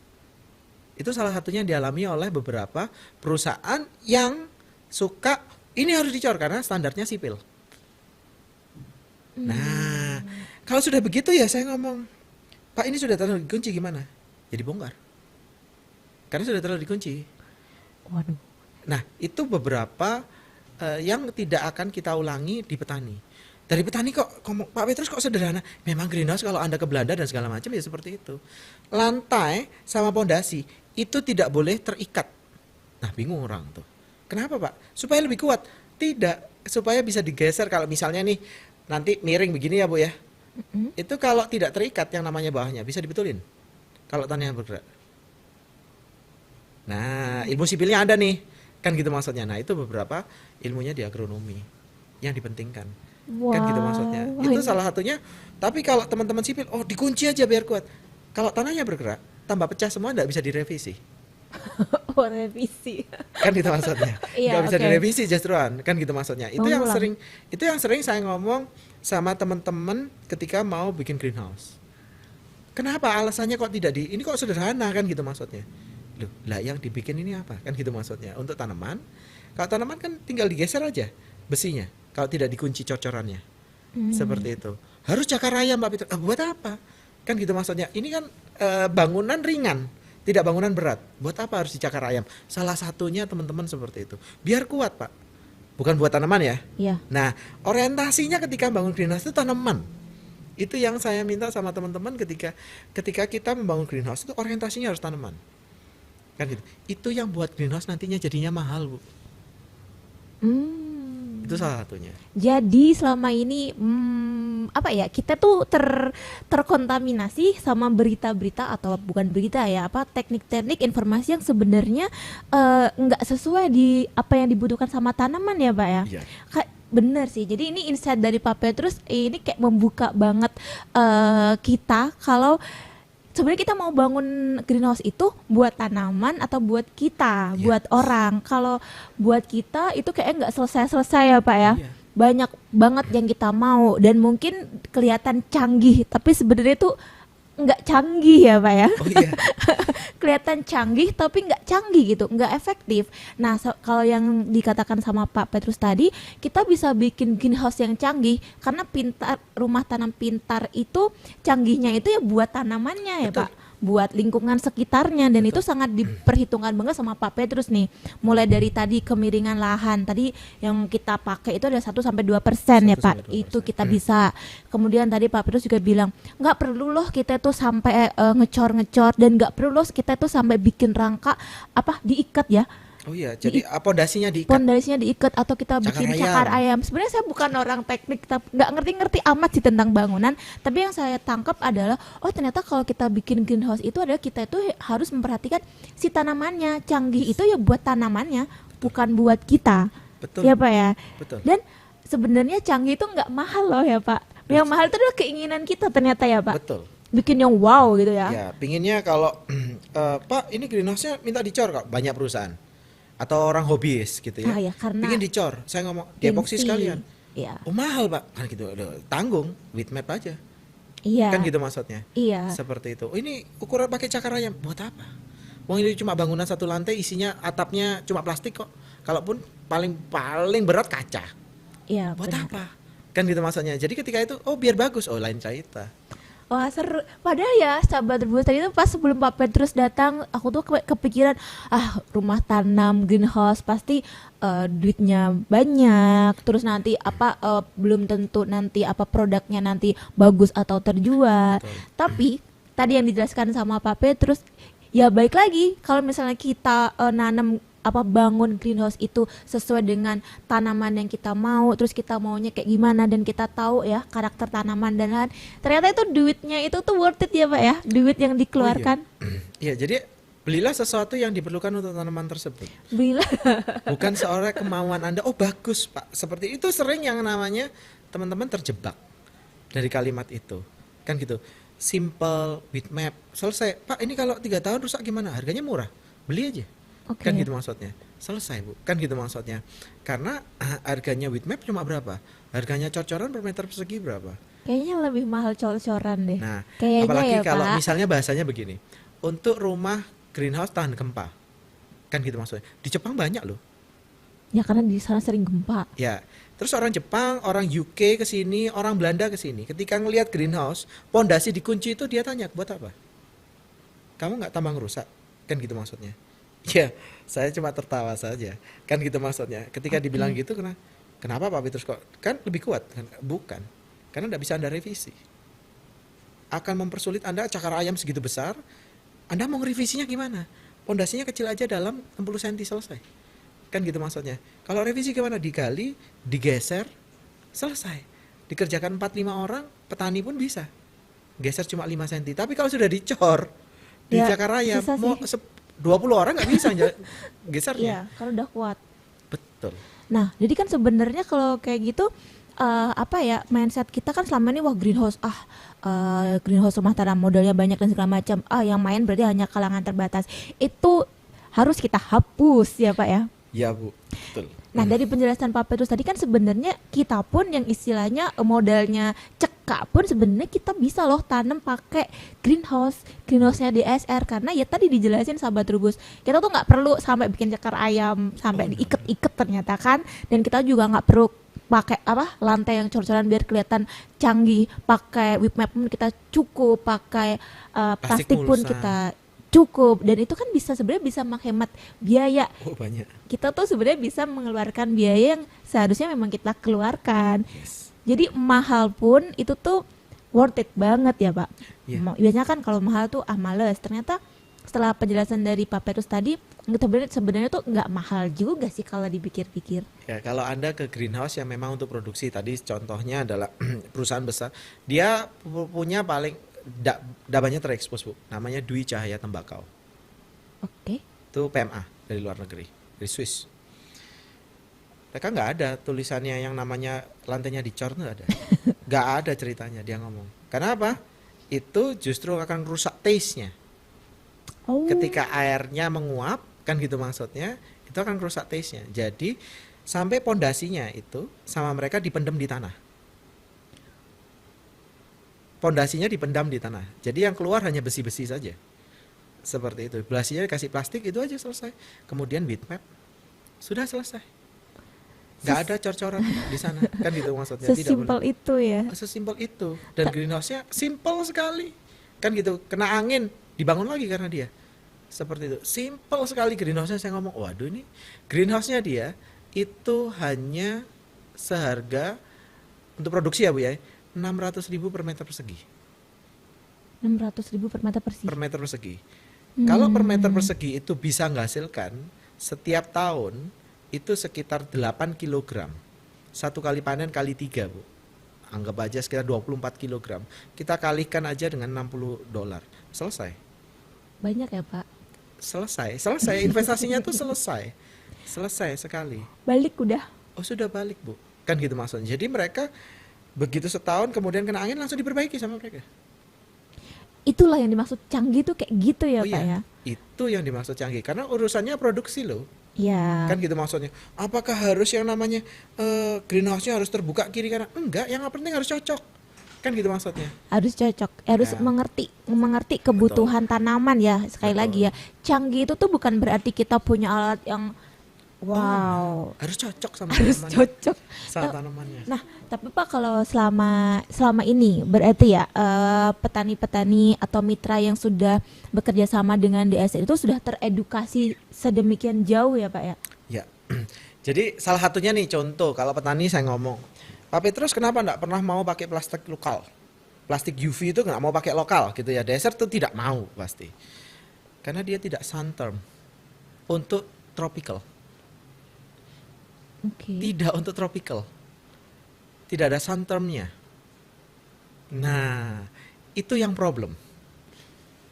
Itu salah satunya yang dialami oleh beberapa perusahaan yang suka ini harus dicor karena standarnya sipil. Nah, kalau sudah begitu ya saya ngomong, Pak ini sudah terlalu dikunci gimana? Jadi bongkar. Karena sudah terlalu dikunci. Waduh. Nah, itu beberapa yang tidak akan kita ulangi di petani. Dari petani kok, Pak Petrus kok sederhana? Memang greenhouse kalau Anda ke Belanda dan segala macam ya seperti itu. Lantai sama pondasi itu tidak boleh terikat. Nah, bingung orang tuh. Kenapa, Pak? Supaya lebih kuat. Tidak, supaya bisa digeser kalau misalnya nih nanti miring begini ya, Bu ya. Itu kalau tidak terikat yang namanya bawahnya bisa dibetulin. Kalau tanahnya bergerak. Nah, ilmu sipilnya ada nih. Kan gitu maksudnya. Nah, itu beberapa ilmunya di agronomi yang dipentingkan. Kan gitu maksudnya. Wah, Itu ini- salah satunya. Tapi kalau teman-teman sipil, oh dikunci aja biar kuat. Kalau tanahnya bergerak, tambah pecah semua enggak bisa direvisi. Oh, revisi. Kan gitu maksudnya. Iya, Nggak bisa oke. direvisi justruan. Kan gitu maksudnya. Mengulang. Itu yang sering saya ngomong sama teman-teman ketika mau bikin greenhouse. Kenapa alasannya kok tidak ini kok sederhana kan gitu maksudnya. Loh, lah yang dibikin ini apa? Kan gitu maksudnya. Untuk tanaman, kalau tanaman kan tinggal digeser aja besinya. Kalau tidak dikunci cocorannya. Seperti itu. Harus cakar rayam, Pak Peter. Buat apa? Kan gitu maksudnya. Ini kan bangunan ringan, tidak bangunan berat. Buat apa harus dicakar ayam? Salah satunya teman-teman seperti itu. Biar kuat, Pak. Bukan buat tanaman ya. Iya. Nah, orientasinya ketika bangun greenhouse itu tanaman. Itu yang saya minta sama teman-teman ketika kita membangun greenhouse itu orientasinya harus tanaman. Kan gitu. Itu yang buat greenhouse nantinya jadinya mahal, Bu. Itu salah satunya. Jadi selama ini apa ya, kita tuh terkontaminasi sama berita-berita atau bukan berita ya, apa teknik-teknik informasi yang sebenarnya nggak sesuai di apa yang dibutuhkan sama tanaman ya Pak ya. Iya. Bener sih. Jadi ini insight dari Pak Petrus ini kayak membuka banget kita kalau sebenarnya kita mau bangun greenhouse itu buat tanaman atau buat kita, Iya. buat orang. Kalau buat kita itu kayak nggak selesai-selesai ya Pak ya. Iya. Banyak banget yang kita mau dan mungkin kelihatan canggih, tapi sebenarnya itu nggak canggih ya Pak ya. Oh iya. Kelihatan canggih tapi nggak canggih gitu, nggak efektif. Nah kalau yang dikatakan sama Pak Petrus tadi, kita bisa bikin greenhouse yang canggih karena rumah tanam pintar itu canggihnya itu ya buat tanamannya ya Betul. Pak, buat lingkungan sekitarnya, dan Betul. itu sangat diperhitungkan banget sama Pak Petrus nih. Mulai dari tadi kemiringan lahan tadi yang kita pakai itu ada 1-2% ya 1 Pak, sampai 2%. itu kita bisa. Kemudian tadi Pak Petrus juga bilang nggak perlu loh kita tuh sampai ngecor-ngecor, dan nggak perlu loh kita tuh sampai bikin rangka apa diikat ya, Oh iya, jadi pondasinya diikat. pondasinya diikat atau kita Cakar bikin ayam. cakar ayam. Sebenarnya saya bukan orang teknik, nggak ngerti-ngerti amat sih tentang bangunan, tapi yang saya tangkap adalah oh ternyata kalau kita bikin greenhouse itu adalah kita itu harus memperhatikan si tanamannya. Canggih itu ya buat tanamannya, bukan buat kita. Betul. Ya Pak ya. Betul. Dan sebenarnya canggih itu nggak mahal loh ya Pak. Yang mahal itu adalah keinginan kita ternyata ya Pak. Betul. Bikin yang wow gitu ya. Ya, pinginnya kalau Pak, ini greenhouse-nya minta dicor kok, banyak perusahaan atau orang hobiis gitu ya. Ah, ya, karena Pingin dicor, saya ngomong diepoksi gengsi. sekalian. Iya. Oh mahal Pak, kan gitu. Aduh, tanggung, with map aja. Iya. Kan gitu maksudnya. Iya. Seperti itu. Oh, ini ukuran pakai cakar ayam, buat apa? Wong ini cuma bangunan satu lantai, isinya atapnya cuma plastik kok. Kalaupun paling berat kaca. Iya, Buat benar. apa? Kan gitu maksudnya. Jadi ketika itu, oh biar bagus, oh lain cerita. Wah seru. Padahal ya sahabat Rebus tadi tuh pas sebelum Pak Petrus datang, aku tuh kepikiran rumah tanam greenhouse pasti duitnya banyak. Terus nanti apa belum tentu nanti apa produknya nanti bagus atau terjual. Betul. Tapi tadi yang dijelaskan sama Pak Petrus, ya baik lagi kalau misalnya kita nanam apa bangun greenhouse itu sesuai dengan tanaman yang kita mau, terus kita maunya kayak gimana dan kita tahu ya karakter tanaman dan lain, ternyata itu duitnya itu tuh worth it ya Pak ya, duit yang dikeluarkan. Iya, jadi belilah sesuatu yang diperlukan untuk tanaman tersebut. Bila Bukan seorang kemauan Anda, oh bagus Pak. Seperti itu sering yang namanya teman-teman terjebak dari kalimat itu. Kan gitu. Simple, with map, selesai. Pak, ini kalau 3 tahun rusak gimana? Harganya murah. Beli aja. Oke. Kan gitu maksudnya. Selesai, Bu. Kan gitu maksudnya. Karena harganya with map cuma berapa? Harganya cor-coran per meter persegi berapa? kayaknya lebih mahal cor-coran deh. Nah, Kayaknya apalagi ya kalau Pak. misalnya bahasanya begini. Untuk rumah greenhouse tahan gempa. Kan gitu maksudnya. Di Jepang banyak loh. Ya karena di sana sering gempa. Ya, terus orang Jepang, orang UK ke sini, orang Belanda ke sini. Ketika ngelihat greenhouse, pondasi dikunci itu dia tanya, buat apa? Kamu nggak tambang rusak? Kan gitu maksudnya. Ya, saya cuma tertawa saja. Kan gitu maksudnya. Ketika dibilang gitu, kenapa Pak Petrus kok? Kan lebih kuat? Bukan. Karena nggak bisa Anda revisi. Akan mempersulit Anda cakar ayam segitu besar. Anda mau ngerevisinya gimana? Pondasinya kecil aja dalam 60 cm selesai. Kan gitu maksudnya. Kalau revisi gimana? Digali, digeser, selesai. Dikerjakan 4-5 orang, petani pun bisa. Geser cuma 5 cm. Tapi kalau sudah dicor, Ya, dicakar ayam, susah mau sih. 20 orang nggak bisa gesernya. Iya, kalau udah kuat. Betul. Nah, jadi kan sebenarnya kalau kayak gitu apa ya, mindset kita kan selama ini wah greenhouse greenhouse rumah tanam modelnya banyak dan segala macam. Yang main berarti hanya kalangan terbatas. Itu harus kita hapus ya, Pak ya. Ya, Bu. Betul. Nah, dari penjelasan Pak Petrus tadi kan sebenarnya kita pun yang istilahnya modalnya cekak pun sebenarnya kita bisa loh tanam pakai greenhouse-nya DSR, karena ya tadi dijelasin sahabat Rubus. Kita tuh nggak perlu sampai bikin cakar ayam sampai diiket-iket ternyata kan, dan kita juga nggak perlu pakai apa lantai yang cor-coran biar kelihatan canggih, pakai whip map pun kita cukup, pakai Plastik plastik pun mulsa. kita cukup, dan itu kan bisa sebenarnya bisa menghemat biaya. Oh banyak. Kita tuh sebenarnya bisa mengeluarkan biaya yang seharusnya memang kita keluarkan. Yes. Jadi mahal pun itu tuh worth it banget ya Pak. Iya. Biasanya kan kalau mahal tuh males. Ternyata setelah penjelasan dari Pak Petrus tadi, sebenarnya tuh nggak mahal juga sih kalau dipikir-pikir. Ya, kalau Anda ke greenhouse yang memang untuk produksi, tadi contohnya adalah perusahaan besar, dia punya paling banyak terekspos, Bu. Namanya Dwi Cahaya Tembakau. Oke. Itu PMA dari luar negeri, dari Swiss. Mereka nggak ada tulisannya yang namanya lantainya dicor, nggak ada. Nggak ada ceritanya dia ngomong. Karena apa? Itu justru akan rusak taste-nya. Oh. Ketika airnya menguap, kan gitu maksudnya, itu akan rusak taste-nya. Jadi sampai pondasinya itu sama mereka dipendam di tanah. Pondasinya dipendam di tanah. Jadi yang keluar hanya besi-besi saja. Seperti itu. Belasinya dikasih plastik, itu aja selesai. Kemudian bitmap, sudah selesai. Nggak ada cor-coran di sana. Kan gitu maksudnya. Tidak boleh. Sesimpel itu ya. Sesimpel itu. Dan greenhouse-nya simple sekali. Kan gitu. Kena angin, dibangun lagi karena dia. Seperti itu. Simple sekali greenhouse-nya. Saya ngomong, waduh ini greenhouse-nya dia itu hanya seharga untuk produksi ya Bu ya, 600.000 per meter persegi. 600.000 per meter persegi. Per meter persegi. Kalau per meter persegi itu bisa menghasilkan setiap tahun itu sekitar 8 kilogram. Satu kali panen kali 3 Bu. Anggap aja sekitar 24 kilogram. Kita kalikan aja dengan $60. Selesai. Banyak ya Pak. Selesai investasinya tuh selesai sekali. Balik udah. Oh sudah balik Bu, kan gitu maksudnya. Jadi mereka begitu setahun kemudian kena angin langsung diperbaiki sama mereka. Itulah yang dimaksud canggih tuh kayak gitu ya Oh Pak ya. itu yang dimaksud canggih karena urusannya produksi loh. Ya. Kan gitu maksudnya. Apakah harus yang namanya greenhouse-nya harus terbuka kiri kanan? Enggak, yang penting harus cocok. Kan gitu maksudnya. Harus cocok, harus Ya. mengerti kebutuhan tanaman ya. Sekali Betul. lagi ya, canggih itu tuh bukan berarti kita punya alat yang wow, Harus cocok sama harus tanamannya. cocok. Sama tanamannya. Nah, tapi Pak kalau selama ini berarti ya petani-petani atau mitra yang sudah bekerja sama dengan DSN itu sudah teredukasi sedemikian jauh ya Pak ya? Ya. Jadi salah satunya nih contoh kalau petani saya ngomong, Pak Petrus kenapa enggak pernah mau pakai plastik lokal? Plastik UV itu nggak mau pakai lokal gitu ya. Desert tuh tidak mau pasti. Karena dia tidak sun-term untuk tropical. Oke. Tidak untuk tropical. Tidak ada sun-termnya. Nah, itu yang problem.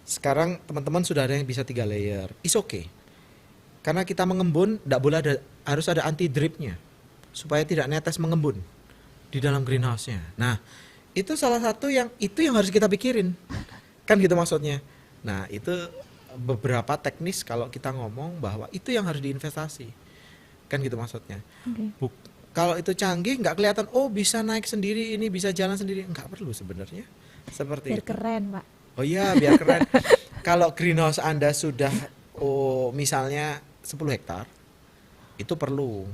Sekarang teman-teman sudah ada yang bisa 3 layer. It's okay. Karena kita mengembun, tidak boleh harus ada anti dripnya supaya tidak netes mengembun di dalam greenhouse-nya. Nah, itu salah satu yang harus kita pikirin. Kan gitu maksudnya. Nah, itu beberapa teknis kalau kita ngomong bahwa itu yang harus diinvestasi. Kan gitu maksudnya. Oke. Kalau itu canggih nggak kelihatan, oh bisa naik sendiri, ini bisa jalan sendiri, nggak perlu sebenarnya. Seperti Biar itu. keren Pak. Oh iya, biar keren. Kalau greenhouse Anda sudah misalnya 10 hektar, itu perlu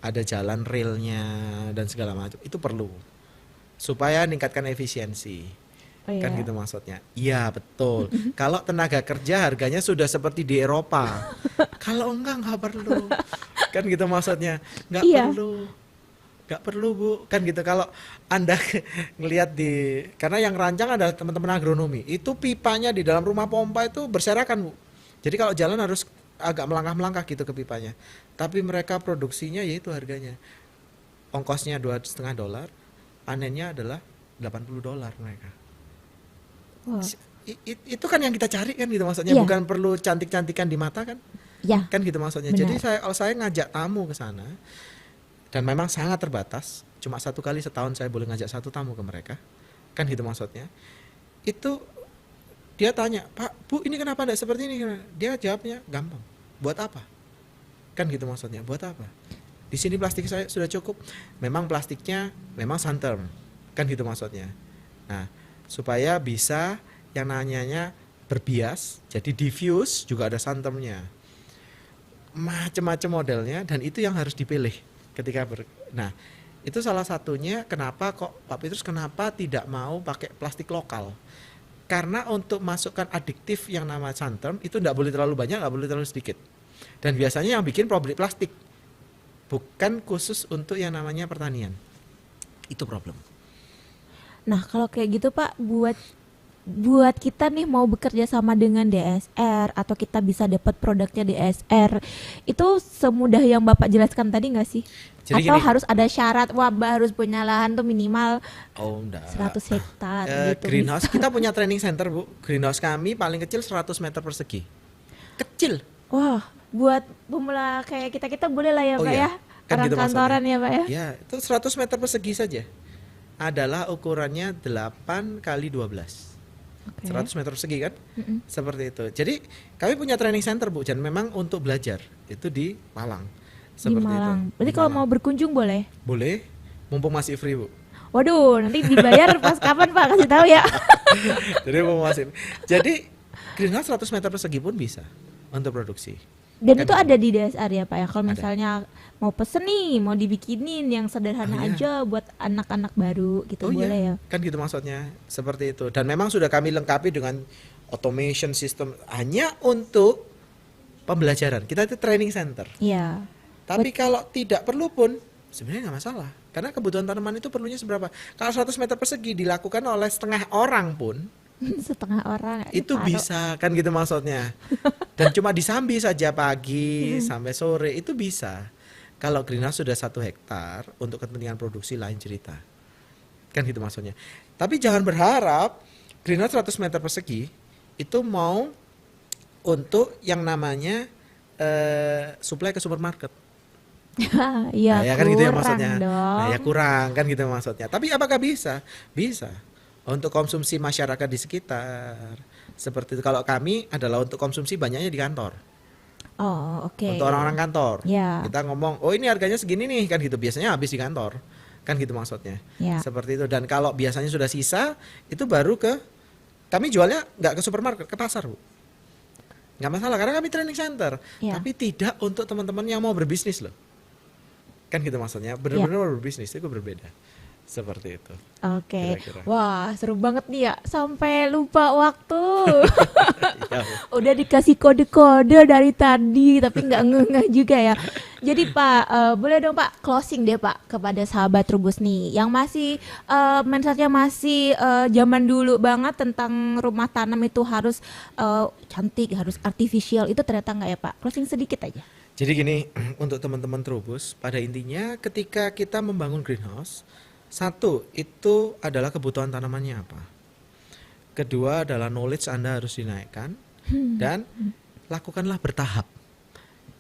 ada jalan railnya dan segala macam. Itu perlu supaya meningkatkan efisiensi. Oh, Kan iya. gitu maksudnya. Iya, betul. Kalau tenaga kerja harganya sudah seperti di Eropa. Kalau enggak perlu. Kan gitu maksudnya. Nggak Iya. perlu. Nggak perlu Bu, kan gitu. Kalau Anda ngelihat karena yang rancang adalah teman-teman agronomi, itu pipanya di dalam rumah pompa itu berserakan Bu. Jadi kalau jalan harus agak melangkah-melangkah gitu ke pipanya. Tapi mereka produksinya yaitu harganya. Ongkosnya $2,5, panennya adalah $80 mereka. Wah. Itu kan yang kita cari kan gitu maksudnya, Iya. bukan perlu cantik-cantikan di mata kan. Ya. Kan gitu maksudnya. Benar. Jadi saya ngajak tamu ke sana. Dan memang sangat terbatas, cuma 1 kali setahun saya boleh ngajak 1 tamu ke mereka, kan gitu maksudnya. Itu dia tanya, Pak, Bu, ini kenapa tidak seperti ini? Dia jawabnya gampang, buat apa? Kan gitu maksudnya, buat apa? Di sini plastik saya sudah cukup. Memang plastiknya memang sun-term, kan gitu maksudnya. Nah, supaya bisa yang namanya berbias, jadi diffuse juga ada sun-termnya. Macam-macam modelnya dan itu yang harus dipilih. Nah, Itu salah satunya kenapa kok Pak Petrus kenapa tidak mau pakai plastik lokal. Karena untuk masukkan adiktif yang nama santan itu tidak boleh terlalu banyak, nggak boleh terlalu sedikit. Dan biasanya yang bikin pabrik plastik, bukan khusus untuk yang namanya pertanian. Itu problem. Nah, kalau kayak gitu Pak, buat kita nih mau bekerja sama dengan DSR atau kita bisa dapat produknya DSR, itu semudah yang Bapak jelaskan tadi nggak sih? Jadi Atau gini, harus ada syarat, wah Mbak harus punya lahan tuh minimal oh enggak. 100 hektar gitu. Greenhouse, kita punya training center Bu. Greenhouse kami paling kecil 100 meter persegi. Kecil. Wah, buat pemula kayak kita boleh lah ya Oh Pak iya, ya? kan Orang gitu kantoran maksudnya. ya Pak ya? Ya, itu 100 meter persegi saja. Adalah ukurannya 8 kali 12. Oke. 100 meter persegi kan? Mm-mm. Seperti itu. Jadi kami punya training center Bu, dan memang untuk belajar itu di Malang. Di Seperti Malang. itu. Berarti Di kalau Malang. mau berkunjung boleh? Boleh, mumpung masih free Bu. Waduh, nanti dibayar pas kapan Pak? Kasih tahu ya. Jadi mumpung masih. Jadi greenhouse 100 meter persegi pun bisa untuk produksi. Dan Kan itu gitu. ada di DSR ya Pak ya. Kalau Ada. misalnya mau pesen nih, mau dibikinin yang sederhana Oh, iya. aja buat anak-anak baru gitu Oh boleh ya. iya, kan gitu maksudnya. Seperti itu. Dan memang sudah kami lengkapi dengan automation system hanya untuk pembelajaran. Kita itu training center. Iya. Tapi kalau tidak perlu pun sebenarnya nggak masalah. Karena kebutuhan tanaman itu perlunya seberapa? Kalau 100 meter persegi dilakukan oleh setengah orang pun Setengah orang itu paruh. bisa, kan gitu maksudnya. Dan cuma disambi saja pagi sampai sore itu bisa. Kalau greenhouse sudah 1 hektar untuk kepentingan produksi lain cerita. Kan gitu maksudnya. Tapi jangan berharap greenhouse 100 meter persegi itu mau untuk yang namanya supply ke supermarket. Iya, Nah, ya kan gitu ya kurang maksudnya. dong. Nah, ya kurang kan gitu maksudnya. Tapi apakah bisa? Bisa. Untuk konsumsi masyarakat di sekitar. Seperti itu. Kalau kami adalah untuk konsumsi banyaknya di kantor. Oh, oke. Untuk orang-orang kantor. Ya. Kita ngomong, "Oh, ini harganya segini nih." Kan gitu. Biasanya habis di kantor. Kan gitu maksudnya. Ya. Seperti itu. Dan kalau biasanya sudah sisa, itu baru kami jualnya nggak ke supermarket, ke pasar, Bu. Nggak masalah karena kami training center. Ya. Tapi tidak untuk teman-teman yang mau berbisnis loh. Kan gitu maksudnya. Benar-benar mau berbisnis itu berbeda. Seperti itu. Oke. Kira-kira. Wah, seru banget nih ya. Sampai lupa waktu. Ya, Udah dikasih kode-kode dari tadi tapi nggak ngeh juga ya. Jadi Pak, boleh dong Pak closing deh Pak kepada sahabat Trubus nih yang masih mindsetnya masih zaman dulu banget tentang rumah tanam itu harus cantik, harus artificial. Itu ternyata nggak ya Pak? Closing sedikit aja. Jadi gini, untuk teman-teman Trubus, pada intinya ketika kita membangun greenhouse, satu, itu adalah kebutuhan tanamannya apa. Kedua adalah knowledge Anda harus dinaikkan. Dan lakukanlah bertahap.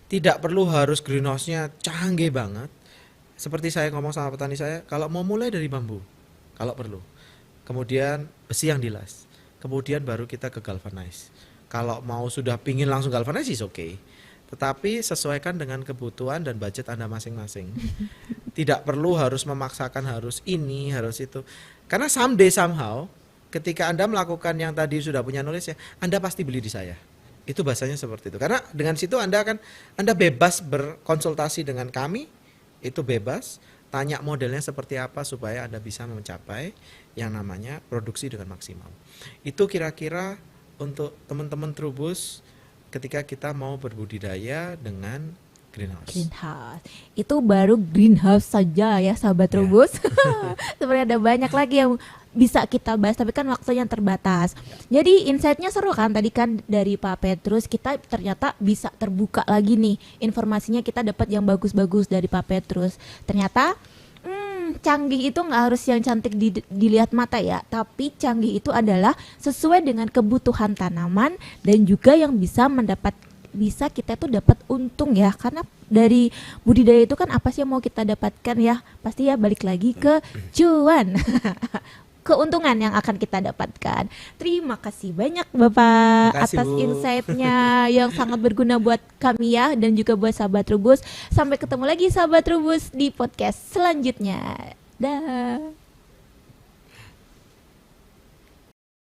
Tidak perlu harus greenhouse-nya canggih banget. Seperti saya ngomong sama petani saya, kalau mau mulai dari bambu, kalau perlu. Kemudian besi yang dilas. Kemudian baru kita ke galvanize. Kalau mau sudah pingin langsung galvanize, is oke. Tetapi sesuaikan dengan kebutuhan dan budget Anda masing-masing. Tidak perlu harus memaksakan harus ini, harus itu. Karena someday somehow, ketika Anda melakukan yang tadi sudah punya knowledge ya, Anda pasti beli di saya. Itu bahasanya seperti itu. Karena dengan situ Anda bebas berkonsultasi dengan kami, itu bebas. Tanya modelnya seperti apa supaya Anda bisa mencapai yang namanya produksi dengan maksimal. Itu kira-kira untuk teman-teman Trubus ketika kita mau berbudidaya dengan greenhouse. Greenhouse. Itu baru greenhouse saja ya sahabat Trubus. Sebenarnya ada banyak lagi yang bisa kita bahas tapi kan waktunya terbatas. Jadi insight-nya seru kan tadi kan dari Pak Petrus, kita ternyata bisa terbuka lagi nih informasinya, kita dapat yang bagus-bagus dari Pak Petrus. Ternyata canggih itu nggak harus yang cantik dilihat mata ya, tapi canggih itu adalah sesuai dengan kebutuhan tanaman dan juga yang bisa kita tuh dapat untung ya, karena dari budidaya itu kan apa sih yang mau kita dapatkan ya, pasti ya balik lagi ke cuan. Keuntungan yang akan kita dapatkan. Terima kasih banyak Bapak Terima kasih, atas Bu. insight-nya yang sangat berguna buat kami ya dan juga buat sahabat Trubus. Sampai ketemu lagi sahabat Trubus di podcast selanjutnya. Dah.